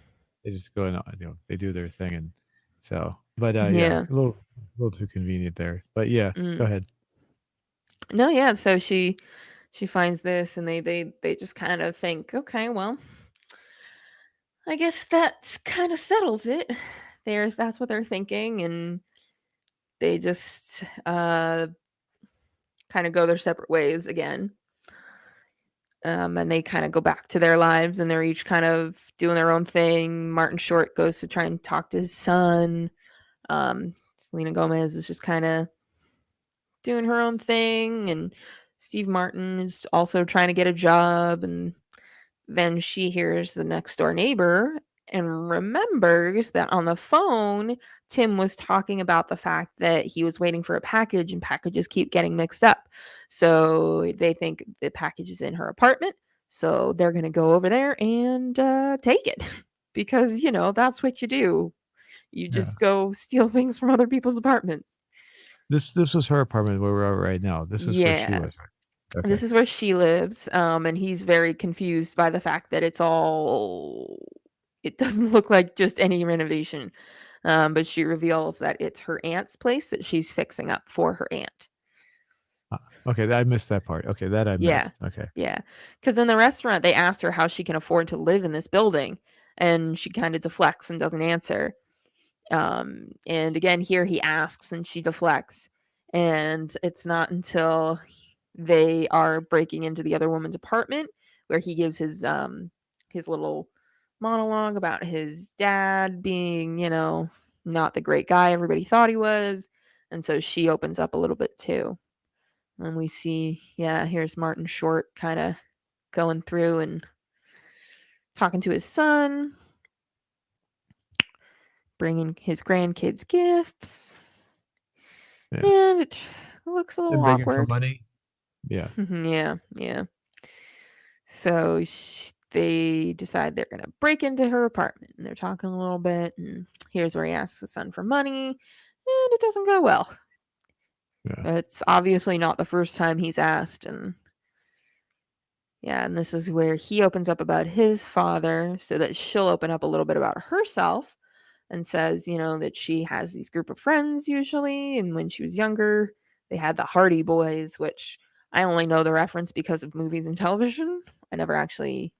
go and they do their thing, and so. But yeah, Yeah. a little too convenient there. But yeah, go Mm. ahead. No, yeah. So she finds this, and they just kind of think, okay, well, I guess that kind of settles it. That's what they're thinking, and they just kind of go their separate ways again. And they kind of go back to their lives, and they're each kind of doing their own thing. Martin Short goes to try and talk to his son. Selena Gomez is just kind of doing her own thing, and Steve Martin is also trying to get a job. And then she hears the next door neighbor and remembers that on the phone, Tim was talking about the fact that he was waiting for a package and packages keep getting mixed up. So they think the package is in her apartment. So they're going to go over there and take it because, that's what you do. You Yeah, just go steal things from other people's apartments. this was her apartment where we're at right now. This was where she Yeah. was. Right? This Okay. is where she lives, and he's very confused by the fact that it doesn't look like just any renovation. But she reveals that it's her aunt's place that she's fixing up for her aunt. Okay, I missed that part. Okay, that I Yeah. missed. Okay. Yeah. Because in the restaurant, they asked her how she can afford to live in this building, and she kind of deflects and doesn't answer. And again, here he asks and she deflects. And it's not until they are breaking into the other woman's apartment where he gives his little monologue about his dad being, not the great guy everybody thought he was. And so she opens up a little bit too. And we see, yeah, here's Martin Short kind of going through and talking to his son, bringing his grandkids gifts. Yeah. And it looks a little And begging for awkward. money. Yeah. Yeah, yeah. So they decide they're going to break into her apartment, and they're talking a little bit. And here's where he asks the son for money, and it doesn't go well. Yeah. It's obviously not the first time he's asked. And yeah, and this is where he opens up about his father so that she'll open up a little bit about herself and says, that she has these group of friends usually. And when she was younger, they had the Hardy Boys, which I only know the reference because of movies and television. I never actually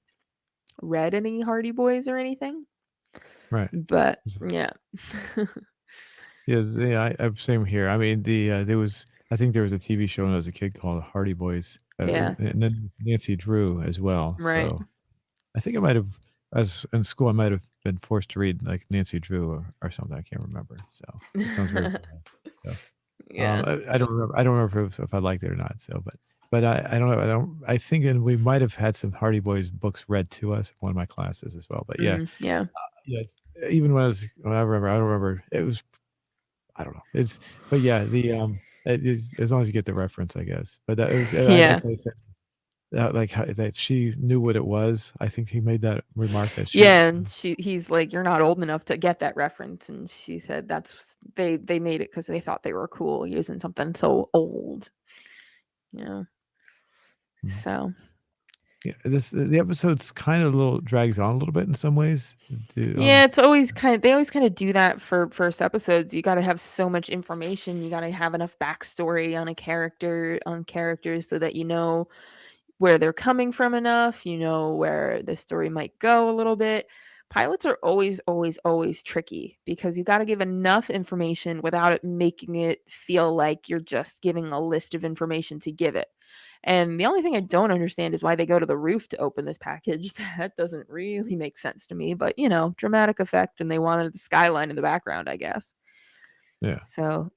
read any Hardy Boys or anything. Right. But yeah. Same here. I mean, there was I think there was a TV show when I was a kid called Hardy Boys, Yeah. and then Nancy Drew as well. Right. So I think I might have, as in school, I might have been forced to read like Nancy Drew or something. I can't remember. So it sounds very familiar. So Yeah. I don't remember. I don't remember if I liked it or not. So, but I don't know. I think, and we might have had some Hardy Boys books read to us in one of my classes as well. But yeah, Yeah. yeah. Even when I remember, I don't remember. It was, I don't know. But yeah, it is, as long as you get the reference, I guess. But that was, Yeah. like I said, like that she knew what it was. I think he made that remark that she. Yeah, and he's like, "You're not old enough to get that reference," and she said, "That's they made it because they thought they were cool using something so old." You know, so Yeah, the episode's kind of a little drags on a little bit in some ways. yeah, it's always they always kind of do that for first episodes. You got to have so much information. You got to have enough backstory on a character on characters so that you know where they're coming from enough, where the story might go a little bit. Pilots are always, always, always tricky because you got to give enough information without it making it feel like you're just giving a list of information to give it. And the only thing I don't understand is why they go to the roof to open this package. That doesn't really make sense to me, but dramatic effect, and they wanted the skyline in the background, I guess. Yeah, So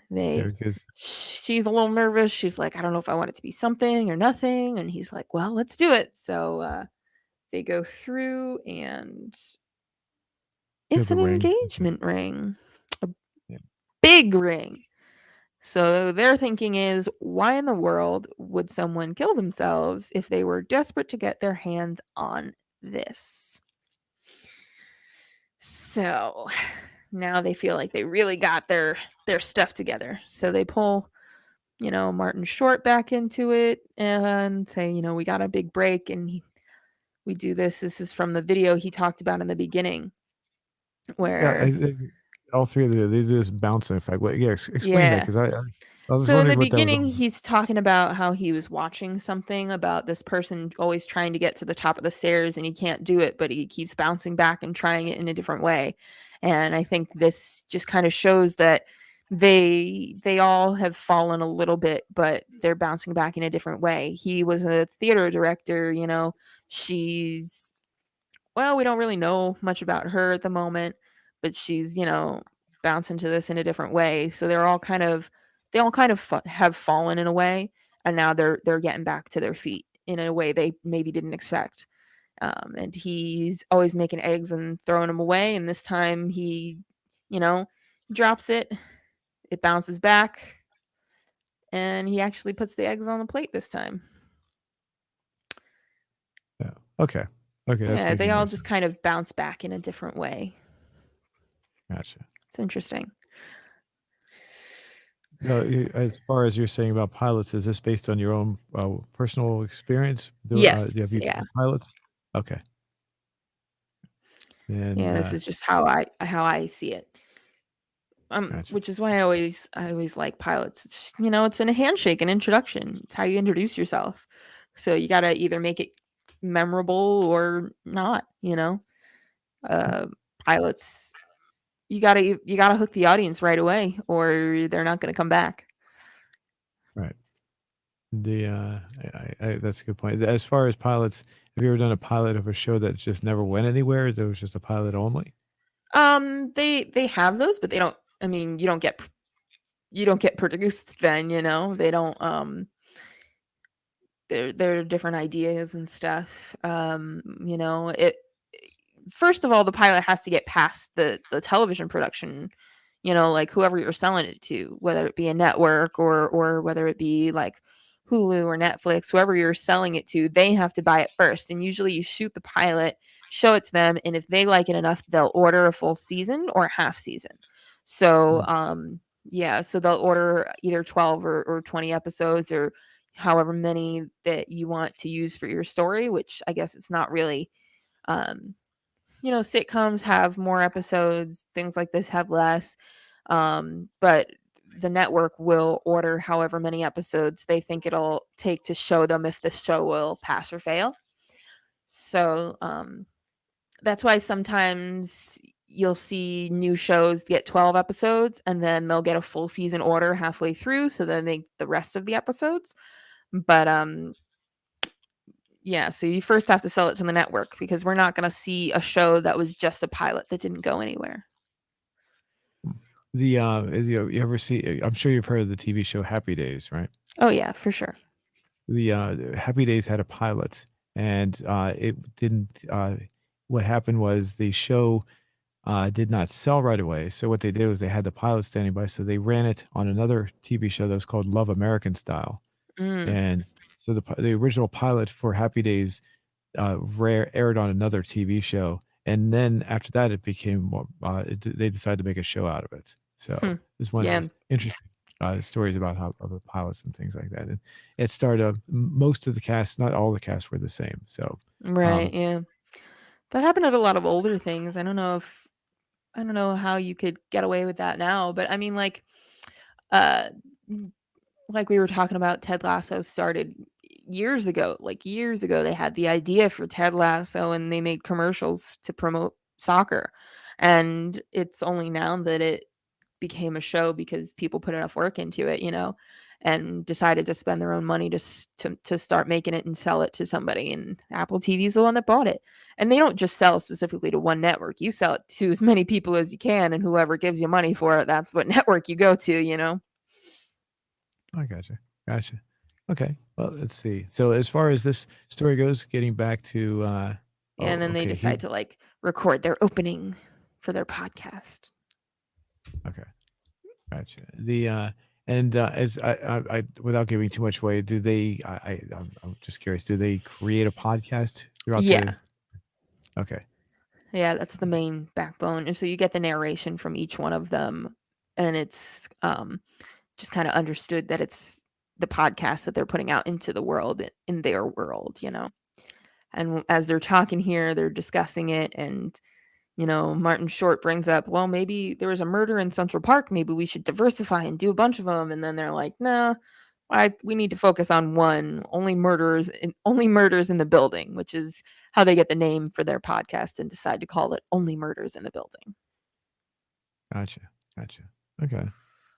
yeah, they because she's a little nervous. She's like, I don't know if I want it to be something or nothing. And he's like, well, let's do it. So they go through, and you have it's the an ring. engagement ring, a Yeah, big ring So their thinking is, why in the world would someone kill themselves if they were desperate to get their hands on this? So now they feel like they really got their stuff together. So they pull, Martin Short back into it and say, we got a big break and we do this. This is from the video he talked about in the beginning Yeah, where all three of them, they do this bouncing effect. What? Yeah, explain that yeah. because I was So in the wondering what that was all beginning, about. he's talking about how he was watching something about this person always trying to get to the top of the stairs and he can't do it, but he keeps bouncing back and trying it in a different way. And I think this just kind of shows that they all have fallen a little bit, but they're bouncing back in a different way. He was a theater director, she's well, we don't really know much about her at the moment, but she's, bouncing to this in a different way. So they all kind of have fallen in a way, and now they're getting back to their feet in a way they maybe didn't expect. And he's always making eggs and throwing them away, and this time he, you know, drops it, it bounces back, and he actually puts the eggs on the plate this time. Yeah. Okay. Okay, that's Yeah, they making more all just sense. kind of bounce back in a different way. Gotcha. It's interesting. No, as far as you're saying about pilots, is this based on your own personal experience? Have Yes, you yeah. done pilots? Okay, Yeah, then this is just how I see it. gotcha. Which is why I always like pilots. It's in a handshake, an introduction. It's how you introduce yourself. So you gotta either make it memorable or not. Uh Pilots, you gotta hook the audience right away, or they're not gonna come back. Right. The that's a good point. As far as pilots, have you ever done a pilot of a show that just never went anywhere? There was just a pilot only. They have those, but they don't. I mean, you don't get produced then. They don't. There are different ideas and stuff. It first of all, the pilot has to get past the television production, like whoever you're selling it to, whether it be a network or whether it be like Hulu or Netflix, whoever you're selling it to, they have to buy it first. And usually you shoot the pilot, show it to them, and if they like it enough, they'll order a full season or half season. So Nice. yeah, so they'll order either 12 or 20 episodes or however many that you want to use for your story, which I guess it's not really um sitcoms have more episodes, things like this have less. But the network will order however many episodes they think it'll take to show them if the show will pass or fail. So that's why sometimes you'll see new shows get 12 episodes and then they'll get a full season order halfway through, so they make the rest of the episodes. But yeah, so you first have to sell it to the network because we're not going to see a show that was just a pilot that didn't go anywhere. You ever see? I'm sure you've heard of the TV show Happy Days, right? Oh yeah, for sure. The Happy Days had a pilot, and it didn't. What happened was the show did not sell right away. So what they did was they had the pilot standing by, so they ran it on another TV show that was called Love American Style. Mm, And so the original pilot for Happy Days aired on another TV show, and then after that, it became more. They decided to make a show out of it. hmm. So it's one of Yeah, those interesting stories about how other pilots and things like that. And it started. Most of the cast, not all the cast, were the same. So, right. um, Yeah, that happened at a lot of older things. I don't know how you could get away with that now, but I mean, uh, like we were talking about, Ted Lasso started years ago. Like years ago, they had the idea for Ted Lasso, and they made commercials to promote soccer. And it's only now that it became a show because people put enough work into it, and decided to spend their own money to start making it and sell it to somebody. And Apple TV is the one that bought it. And they don't just sell specifically to one network. You sell it to as many people as you can, and whoever gives you money for it, that's what network you go to. I gotcha, gotcha. Okay, well, let's see. So as far as this story goes, getting back to And then they okay, he decide to record their opening for their podcast. okay. Gotcha. The And as without giving too much away, do they? I'm just curious. Do they create a podcast throughout Yeah. the? Okay, Yeah, that's the main backbone. And so you get the narration from each one of them, and it's just kind of understood that it's the podcast that they're putting out into the world in their world, you know. And as they're talking here, they're discussing it, and Martin Short brings up, well, maybe there was a murder in Central Park. Maybe we should diversify and do a bunch of them. And then they're like, no, we need to focus on one. Only murders in the building, which is how they get the name for their podcast and decide to call it Only Murders in the Building. gotcha, gotcha. Okay,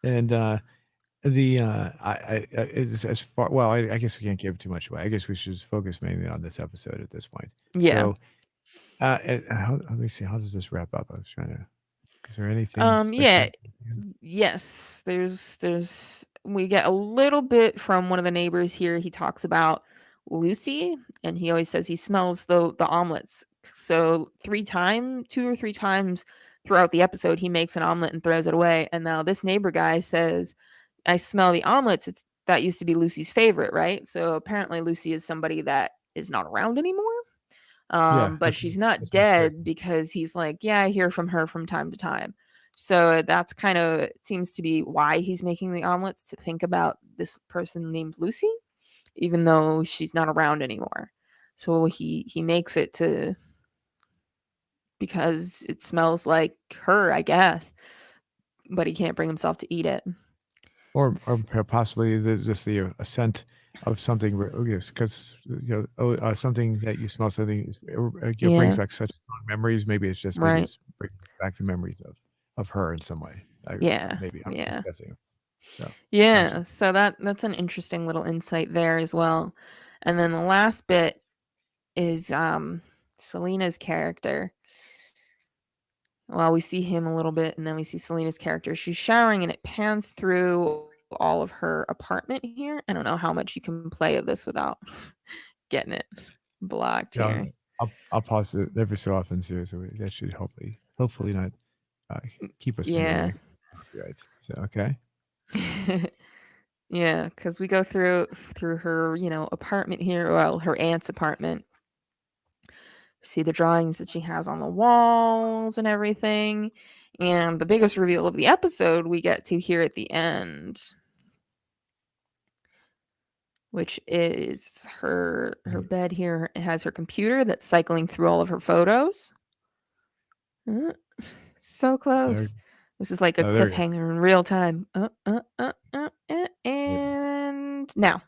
and the as far well, I guess we can't give too much away. I guess we should just focus mainly on this episode at this point. Yeah. So, let me see. How does this wrap up? I was trying to. Is there anything Yeah. special? Yes. We get a little bit from one of the neighbors here. He talks about Lucy, and he always says he smells the omelets. So 2 or 3 times throughout the episode, he makes an omelet and throws it away. And now this neighbor guy says, I smell the omelets. That used to be Lucy's favorite, right? So apparently Lucy is somebody that is not around anymore. Yeah, But she's not that's my question. dead, because he's like, yeah, I hear from her from time to time. So that's kind of seems to be why he's making the omelets, to think about this person named Lucy, even though she's not around anymore. So he makes it to because it smells like her, I guess, but he can't bring himself to eat it. Or possibly just the scent of something, because something that you smell, something brings Yeah, back such strong memories. Maybe right. it's bringing back the memories of her in some way. Yeah, Maybe I'm just yeah. guessing. So, gotcha. Yeah, so that's an interesting little insight there as well. And then the last bit is Selena's character. Well, we see him a little bit, and then we see Selena's character. She's showering, and it pans through all of her apartment here. I don't know how much you can play of this without getting it blocked Yeah, here. I'll pause it every so often too. So that should hopefully not uh, keep us from Yeah. getting copyrights. So okay. Yeah, because we go through her, apartment here. Well, her aunt's apartment. See the drawings that she has on the walls and everything. And the biggest reveal of the episode we get to here at the end, which is her bed here. It has her computer that's cycling through all of her photos. Uh, so There, close. This is like a there we go. cliffhanger in real time. Yeah. And now,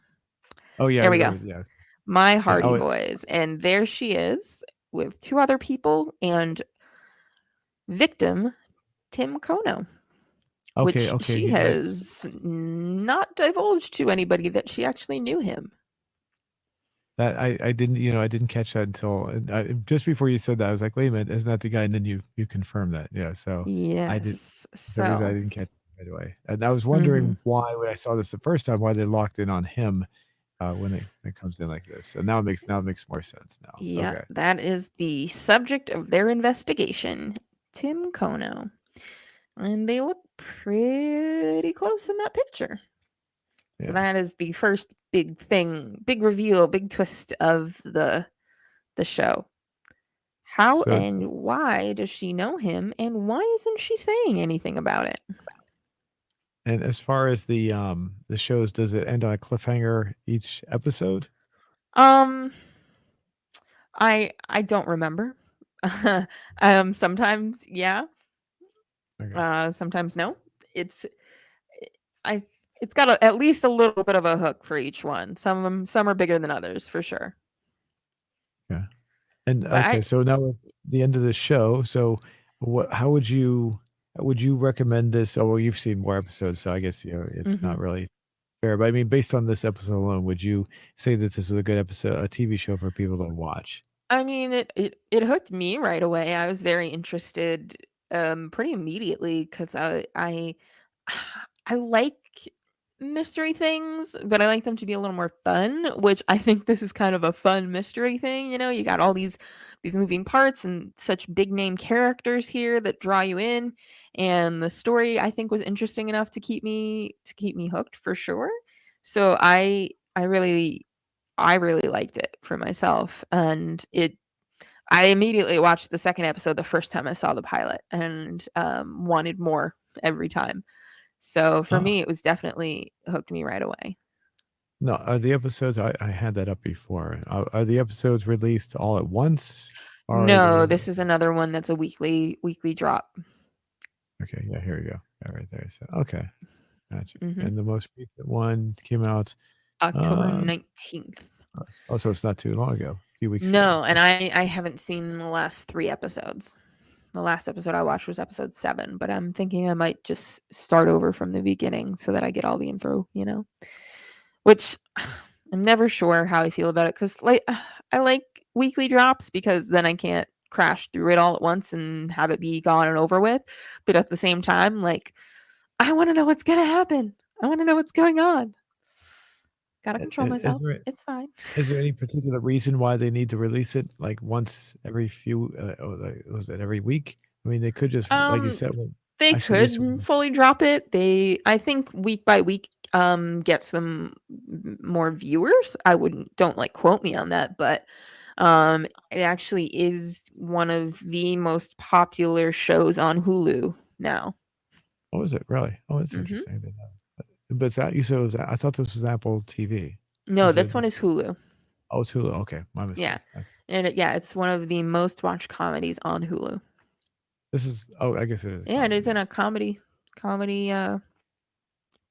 Oh yeah, there we go. yeah, My yeah. Hardy Oh, Boys. And there she is with 2 other people and victim Tim Kono, okay, which okay. she has not divulged to anybody that she actually knew him. That I didn't, I didn't catch that until just before you said that. I was like, wait a minute, isn't that the guy? And then you confirmed that. Yeah. So I did. Yes. For some reason I So, didn't catch it right away. And I was wondering mhm. why, when I saw this the first time, why they locked in on him when it comes in like this. So now it makes more sense now. Yeah, Okay. that is the subject of their investigation, Tim Kono. And they look pretty close in that picture. So Yeah. that is the first big thing, big reveal, big twist of the show. How So and why does she know him, and why isn't she saying anything about it? and as far as the shows, does it end on a cliffhanger each episode? Um, I don't remember. Sometimes yeah, Okay. sometimes no. It's I it's got at least a little bit of a hook for each one. Some are bigger than others for sure. Yeah. And But okay, so now at the end of the show, so how would you recommend this? Oh, well, you've seen more episodes, so I guess it's not mhm. really fair. But I mean, based on this episode alone, would you say that this is a good episode, a TV show for people to watch? I mean, it hooked me right away. I was very interested pretty immediately, cuz I I like mystery things, but I like them to be a little more fun, which I think this is kind of a fun mystery thing, you know? You got all these moving parts and such big name characters here that draw you in, and the story I think was interesting enough to keep me hooked for sure. So I really liked it for myself, and it I immediately watched the second episode the first time I saw the pilot and wanted more every time. So for Oh, me, it was definitely hooked me right away. no, are the episodes I had that up before. Are the episodes released all at once? Or are No, they this is another one that's a weekly drop. okay, yeah, here we go. Yeah, right there. So okay, gotcha. Hmm. And the most recent one came out, October uh, 19th. so it's not too long ago, a few weeks ago. No, and I haven't seen the last 3 episodes. The last episode I watched was episode 7, but I'm thinking I might just start over from the beginning so that I get all the info, you know? Which I'm never sure how I feel about it because, like, I like weekly drops because then I can't crash through it all at once and have it be gone and over with. But at the same time, like, I want to know what's gonna happen. I want to know what's going on. Gotta control Is myself. there It's fine. is there any particular reason why they need to release it, like, once every few, like, was it every week? I mean, they could just, like you Um, said, well, they actually this could one fully drop it. I think week by week gets them more viewers. I wouldn't don't like quote me on that, but it actually is one of the most popular shows on Hulu now. what was it? Really? Oh, that's Hmm. interesting. I didn't know. But it's that you said it was I thought this was Apple TV. No, Is it this one is Hulu. oh, it's Hulu, okay, my Yeah. mistake. Okay. And yeah, it's one of the most watched comedies on Hulu. This is oh, I guess it is a Yeah, it comedy is in then. a comedy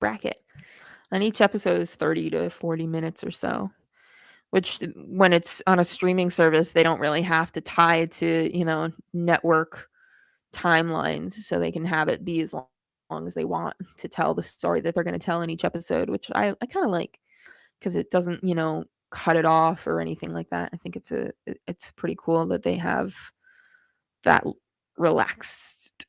bracket. And each episode is 30 to 40 minutes or so. Which when it's on a streaming service, they don't really have to tie to, network timelines, so they can have it be as long as they want to tell the story that they're gonna tell in each episode, which I kinda like because it doesn't, cut it off or anything like that. I think it's pretty cool that they have that relaxed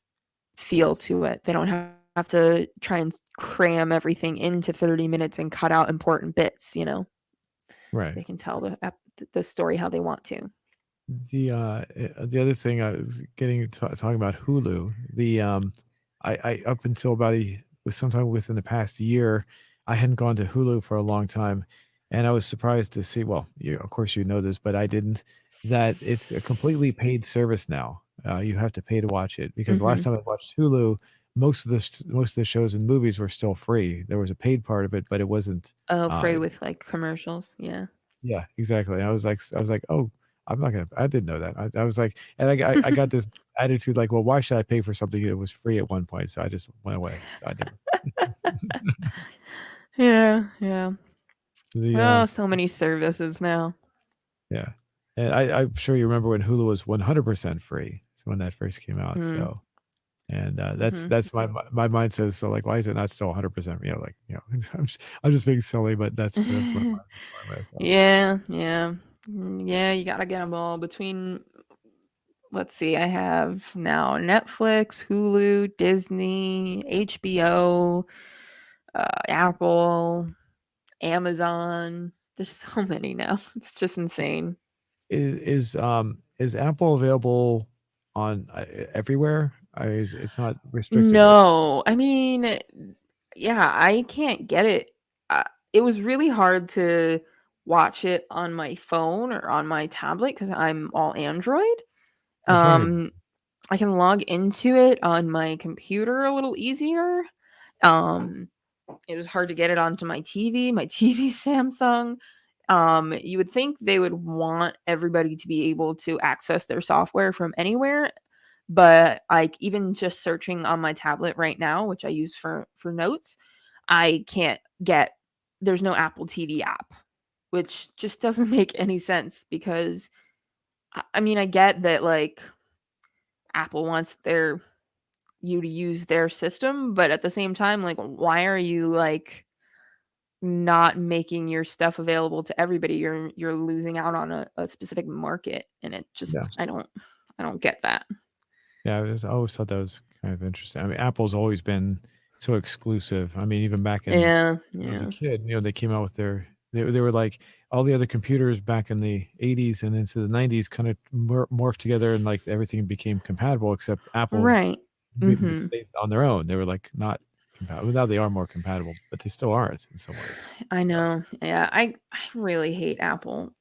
feel to it. They don't have to try and cram everything into 30 minutes and cut out important bits, you know? Right. They can tell the story how they want to. The other thing I was getting talking about Hulu, I up until about was sometime within the past year, I hadn't gone to Hulu for a long time, and I was surprised to see. Well, you of course you know this, but I didn't. That it's a completely paid service now. You have to pay to watch it because the last Mhm. time I watched Hulu, most of the shows and movies were still free. There was a paid part of it, but it wasn't. Oh, Uh, Frey with, like, commercials, yeah. yeah, exactly. I was like, "Oh, I'm not gonna." I didn't know that. I was like, and I got this attitude like, "Well, why should I pay for something that was free at one point?" So I just went away. So I never. Yeah, yeah. The Oh, so many services now. yeah, and I'm sure you remember when Hulu was 100% free. So when that first came out. Mm, So and mhm. that's my mind says so. Like, why is it not still 100%? Like I'm just being silly, but that's where my mind. So Yeah, yeah. Yeah, you gotta get them all between let's see, I have now Netflix, Hulu, Disney, HBO, Apple, Amazon. There's so many now. It's just insane. is Apple available on everywhere? Is it's not restricted, right? No, I mean, yeah, I can't get it. Uh, it was really hard to watch it on my phone or on my tablet because I'm all Android. That's right. Um, I can log into it on my computer a little easier. Um, it was hard to get it onto my TV. My TV Samsung. You would think they would want everybody to be able to access their software from anywhere, but like even just searching on my tablet right now, which I use for notes, I can't get there's no Apple TV app, which just doesn't make any sense because I mean I get that like Apple wants their you to use their system, but at the same time like why are you like not making your stuff available to everybody? You're losing out on a specific market and it Yeah. just I don't get that. Yeah, I always thought that was kind of interesting. I mean, Apple's always been so exclusive. I mean, even back in Yeah, when I was a yeah. kid, they came out with they were like all the other computers back in the 80s and into the 90s kind of morphed together and like everything became compatible except Apple Right. Mhm. stayed on their own. They were like not compatible. Now they are more compatible, but they still aren't in some ways. I So, know. Yeah, I really hate Apple.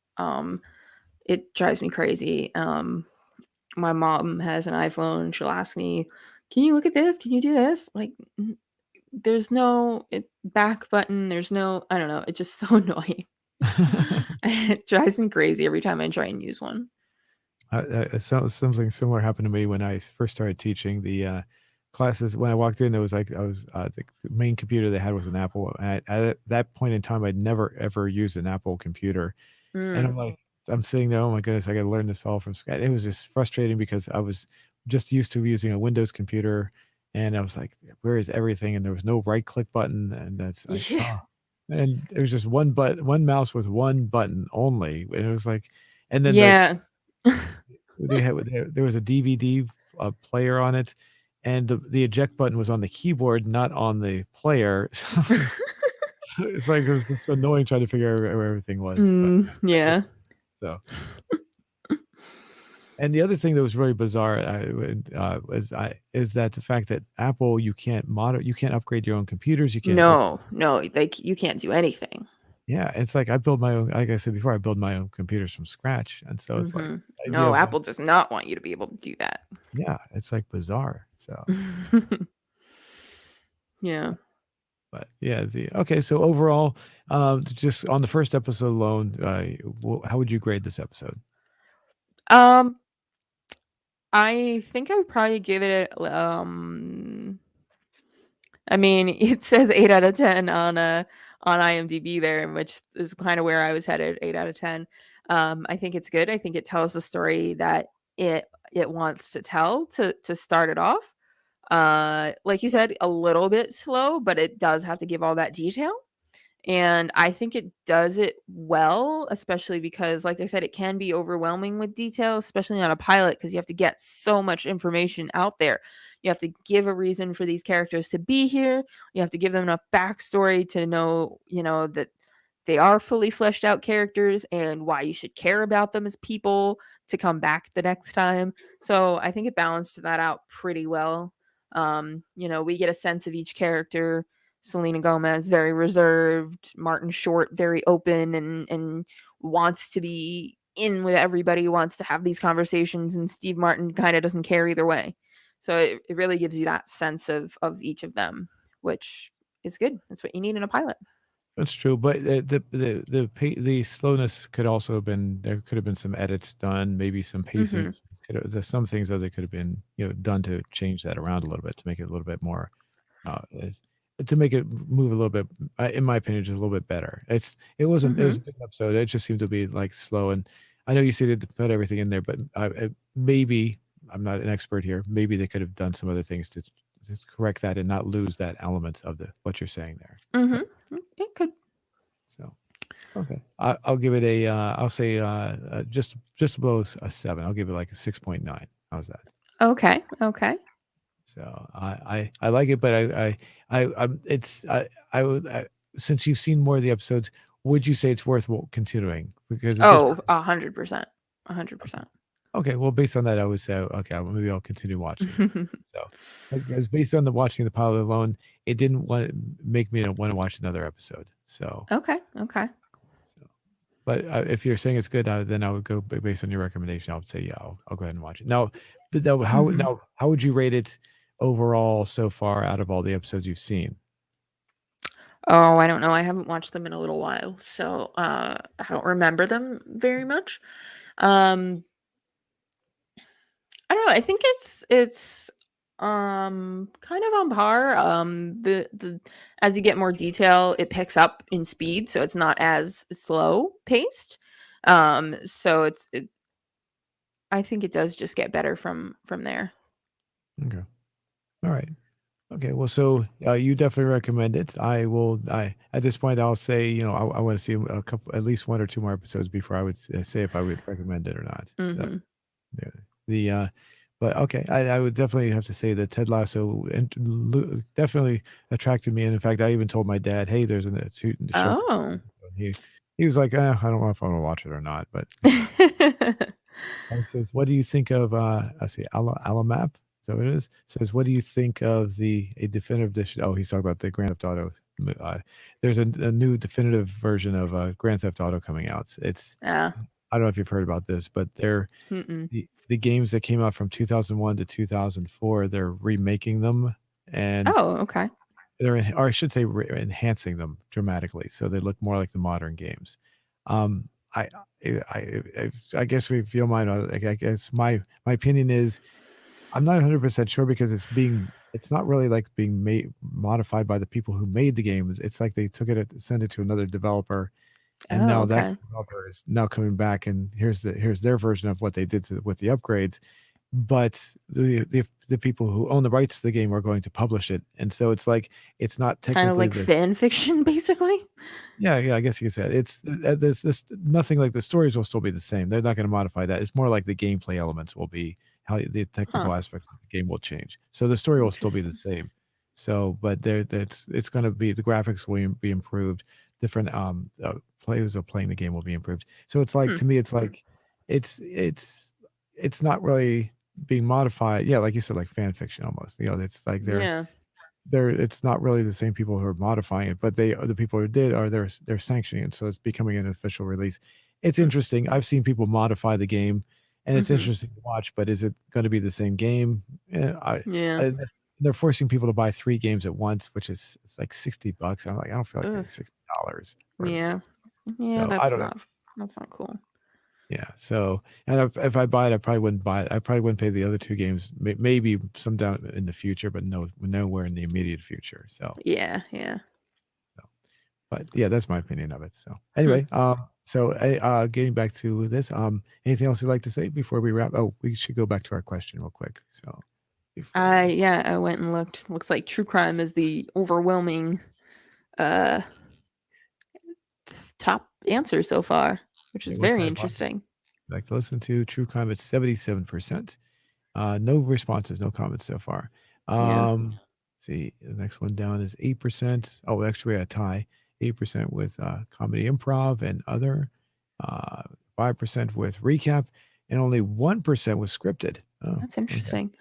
It drives me crazy. My mom has an iPhone. She'll ask me, "Can you look at this? Can you do this?" Like, there's no back button. There's no, I don't know. It's just so annoying. It drives me crazy every time I try and use one. something similar happened to me when I first started teaching the classes. When I walked in, there was like the main computer they had was an Apple. At that point in time, I'd never ever used an Apple computer, and Mm. I'm like, I'm sitting there, oh my goodness, I got to learn this all from scratch. It was just frustrating because I was just used to using a Windows computer, and I was like, where is everything? And there was no right click button, and that's like, Yeah. oh, and it was just one mouse with one button only, and it was like, and then like Yeah. there was a DVD player on it, and the eject button was on the keyboard, not on the player. So it's like it was just annoying trying to figure out where everything was. But I guess Yeah. so. And the other thing that was really bizarre is that the fact that Apple you can't upgrade your own computers, you can't upgrade. No, no, like you can't do anything. Yeah, it's like I build my own. Like I said before, I build my own computers from scratch, and so it's like the idea No, of like Apple does not want you to be able to do that. yeah, it's like bizarre. So, Yeah. but yeah, the okay. So overall, just on the first episode alone, how would you grade this episode? Um, I think I would probably give it I mean, it says 8 out of 10 on IMDb there, which is kind of where I was headed, 8 out of 10. I think it's good. I think it tells the story that it wants to tell to start it off. Like you said, a little bit slow, but it does have to give all that detail. And I think it does it well, especially because, like I said, it can be overwhelming with detail, especially on a pilot, because you have to get so much information out there. You have to give a reason for these characters to be here. You have to give them enough backstory to know, that they are fully fleshed out characters and why you should care about them as people to come back the next time. So I think it balanced that out pretty well. We get a sense of each character. Selena Gomez, very reserved. Martin Short, very open and wants to be in with everybody, wants to have these conversations. And Steve Martin kind of doesn't care either way. So it really gives you that sense of each of them, which is good. That's what you need in a pilot. That's true, but the slowness could also have been there. Could have been some edits done, maybe some pacing. Mm-hmm. There's some things that they could have been done to change that around a little bit to make it a little bit more uh, is- to make it move a little bit. In my opinion, just a little bit better. It was Mm-hmm. a good episode. It just seemed to be like slow, and I know you said to put everything in there, but maybe I'm not an expert here. Maybe they could have done some other things to correct that and not lose that element of the what you're saying there. So. Mm-hmm. It could. So okay, I'll give it a. I'll say just below a 7. I'll give it like a 6.9. How's that? Okay. Okay. So I like it, but it's I would since you've seen more of the episodes, would you say it's worth continuing? Because it just Oh, 100%. 100%. okay. Well, based on that, I would say okay. Well, maybe I'll continue watching. So because based on the watching the pilot alone, it didn't make me want to watch another episode. So. Okay. Okay. So but if you're saying it's good, then I would go based on your recommendation. I would say, yeah, I'll go ahead and watch it. Now, but Mhm. how would you rate it overall so far out of all the episodes you've seen? Oh, I don't know. I haven't watched them in a little while, so I don't remember them very much. Um, I don't know. I think it's kind of on par. The as you get more detail, it picks up in speed, so it's not as slow paced. So I think it does just get better from there. Okay, all right, okay. Well, so you definitely recommend it. I will. I at this point, I'll say, I want to see a couple, at least one or two more episodes before I would say if I would recommend it or not. So Mhm. yeah, the But okay, I would definitely have to say that Ted Lasso definitely attracted me. And in fact, I even told my dad, "Hey, there's a show called." Oh. He was like, I don't know if I'm gonna watch it or not." But it says, "What do you think of?" I see, Alamap. So it is. Says, "What do you think of the a definitive edition?" Oh, he's talking about the Grand Theft Auto. Uh, there's a new definitive version of Grand Theft Auto coming out. It's Ah. I don't know if you've heard about this, but they're Mm-mm. the games that came out from 2001 to 2004, they're remaking them, and Oh, okay. or I should say enhancing them dramatically so they look more like the modern games. Um, I I guess if you don't mind, I guess my opinion is I'm not 100% sure because it's not really like being made modified by the people who made the games. It's like they took it and sent it to another developer, and Oh, now that okay. developer is now coming back and here's their version of what they did with the upgrades, but the people who own the rights to the game are going to publish it, and so it's like it's not Kind of technically like the fan fiction, basically. yeah, I guess you could say it. It's this nothing like the stories will still be the same. They're not going to modify that. It's more like the gameplay elements will be how the Huh. technical aspects of the game will change. So the story will still be the Interesting. same. So, but there, it's going to be the graphics will be improved. Different players of playing the game will be improved. So it's like Hmm. to me, it's like it's it's it's not really being modified. Yeah, like you said, like fan fiction almost. It's like Yeah. they're it's not really the same people who are modifying it, but they are the people who did are they're sanctioning it, so it's becoming an official release. It's Hmm. interesting. I've seen people modify the game, and it's Mm-hmm. interesting to watch. But is it going to be the same game? Yeah. I they're forcing people to buy 3 games at once, which is it's like $60. I'm like, I don't feel like Ugh. paying $60 for Yeah. this. Yeah. So I don't know. That's not cool. Yeah. So, and if I buy it, I probably wouldn't buy it. I probably wouldn't pay the other 2 games. Maybe some down in the future, but nowhere in the immediate future. Yeah. Yeah. So but yeah, that's my opinion of it. So Hmm. anyway, getting back to this, anything else you'd like to say before we wrap? Oh, we should go back to our question real quick. So before we, Yeah, I went and looked. Looks like true crime is the overwhelming uh top answer so far, which is yeah, what very kind of podcast interesting. you like to listen to? True crime at 77%. No responses, no comments so far. Yeah, See, the next one down is 8%. Oh, actually, a tie. 8% with comedy improv and other. Uh, 5% with recap, and only 1% with scripted. Oh, that's okay. interesting.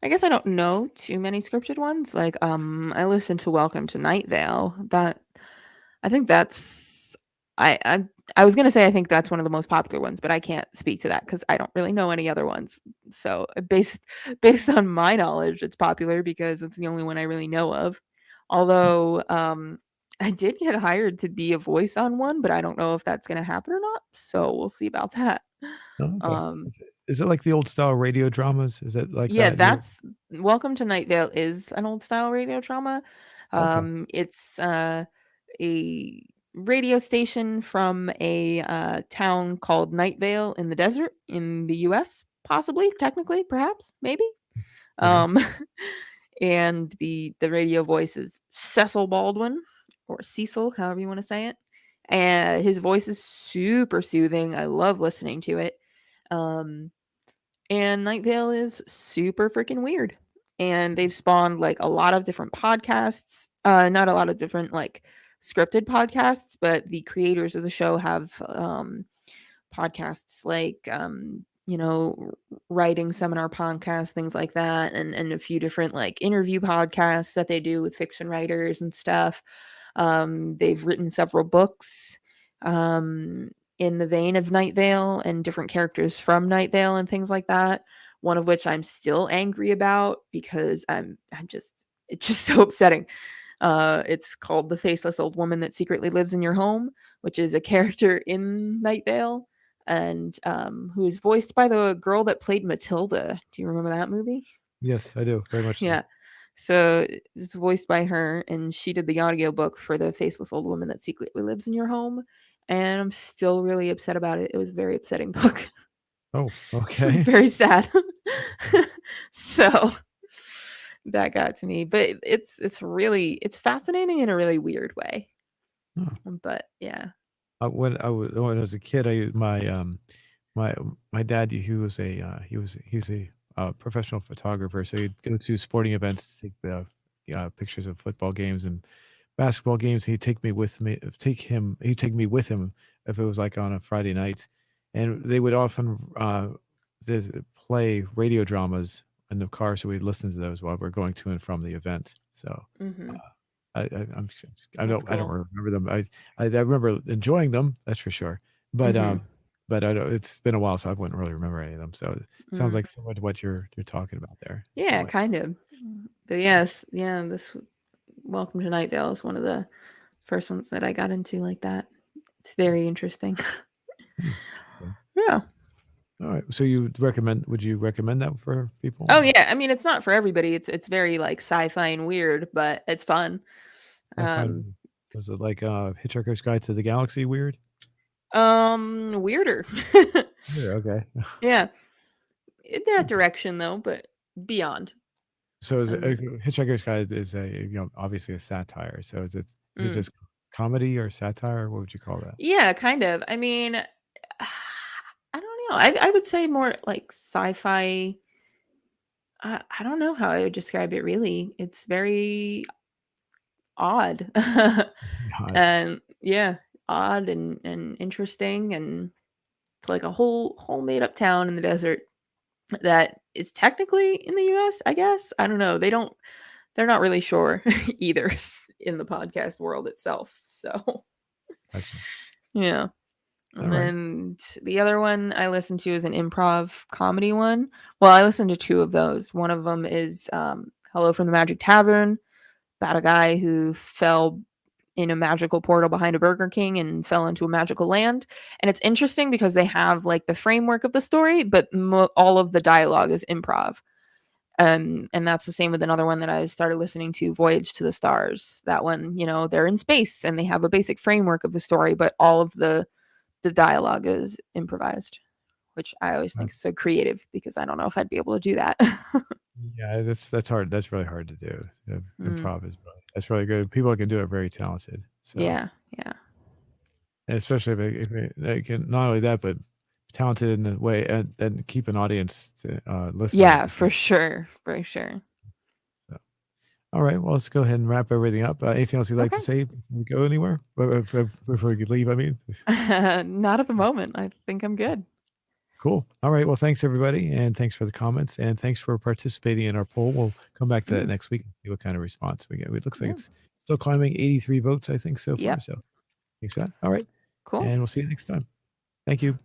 I guess I don't know too many scripted ones. Like, I listened to Welcome to Night Vale. That I think that's I was gonna say I think that's one of the most popular ones, but I can't speak to that because I don't really know any other ones. So based on my knowledge, it's popular because it's the only one I really know of. Although I did get hired to be a voice on one, but I don't know if that's gonna happen or not. So we'll see about that. Oh, okay. Um, Is it like the old style radio dramas? Is it like Yeah, that? You that's Welcome to Night Vale is an old style radio drama. okay? It's a radio station from a town called Night Vale in the desert in the US, possibly, technically, perhaps, maybe. Okay. Um, and the radio voice is Cecil Baldwin or Cecil, however you want to say it. And his voice is super soothing. I love listening to it. Um, and Night Vale is super freaking weird. And they've spawned like a lot of different podcasts. Not a lot of different like scripted podcasts, but the creators of the show have podcasts like writing seminar podcasts, things like that, and a few different like interview podcasts that they do with fiction writers and stuff. They've written several books um, in the vein of Night Vale and different characters from Night Vale and things like that. One of which I'm still angry about because I'm just it's just so upsetting. It's called The Faceless Old Woman That Secretly Lives in Your Home, which is a character in Night Vale and who is voiced by the girl that played Matilda. Do you remember that movie? Yes, I do very much so. Yeah. So it's voiced by her, and she did the audiobook for The Faceless Old Woman That Secretly Lives in Your Home. And I'm still really upset about it. It was a very upsetting book. Oh, okay. Very sad. So that got to me. But it's fascinating in a really weird way. Oh. But yeah. When I was a kid, my my dad he was a professional photographer, so he'd go to sporting events, take the pictures of football games and basketball games. He'd take me with him if it was like on a Friday night, and they would often play radio dramas in the car, so we'd listen to those while we're going to and from the event. So Mm-hmm. uh, I, I'm That's I don't cool. remember them. I remember enjoying them, that's for sure. But Mm-hmm. but I don't, it's been a while, so I wouldn't really remember any of them. So it sounds Mm. like similar to what you're talking about there in some Yeah, way. kind of. But yes, yeah, this Welcome to Night Vale is one of the first ones that I got into like that. It's very interesting. Hmm. Okay. Yeah. All right. So would you recommend that for people? Oh yeah, I mean it's not for everybody. It's very like sci-fi and weird, but it's fun. I find Um was it like Hitchhiker's Guide to the Galaxy weird? Weirder. Yeah, okay. Yeah. In that direction though, but beyond. So is it Um Hitchhiker's Guide is obviously a satire. So is it mm. just comedy or satire? What would you call that? Yeah, kind of. I mean, I don't know. I would say more like sci-fi. I don't know how I would describe it really. It's very odd. God, And yeah, odd and interesting, and it's like a whole made up town in the desert that is technically in the US, I guess. I don't know. They're not really sure either in the podcast world itself. So, gotcha. yeah. All right. And the other one I listened to is an improv comedy one. Well, I listened to two of those. One of them is Hello from the Magic Tavern, about a guy who fell in a magical portal behind a Burger King and fell into a magical land. And it's interesting because they have like the framework of the story, but all of the dialogue is improv. And that's the same with another one that I started listening to, Voyage to the Stars. That one, they're in space and they have a basic framework of the story, but all of the dialogue is improvised, which I always Uh, think is so creative because I don't know if I'd be able to do that. yeah, that's hard. That's really hard to do. Mm, Improv is that's really good. People that can do it are very talented. So, yeah, yeah, and especially they can not only that, but talented in the way and keep an audience listening at yeah, the same. for sure, for sure. So, all right. Well, let's go ahead and wrap everything up. Anything else you'd like to Okay. say before we go anywhere? Before we could leave, I mean. Not at the moment. I think I'm good. Cool. All right. Well, thanks everybody, and thanks for the comments, and thanks for participating in our poll. We'll come back to that Mm, next week and see what kind of response we get. It looks like yeah. it's still climbing 83 votes, I think, so far. Yep. So thanks for that. All right. Cool. And we'll see you next time. Thank you.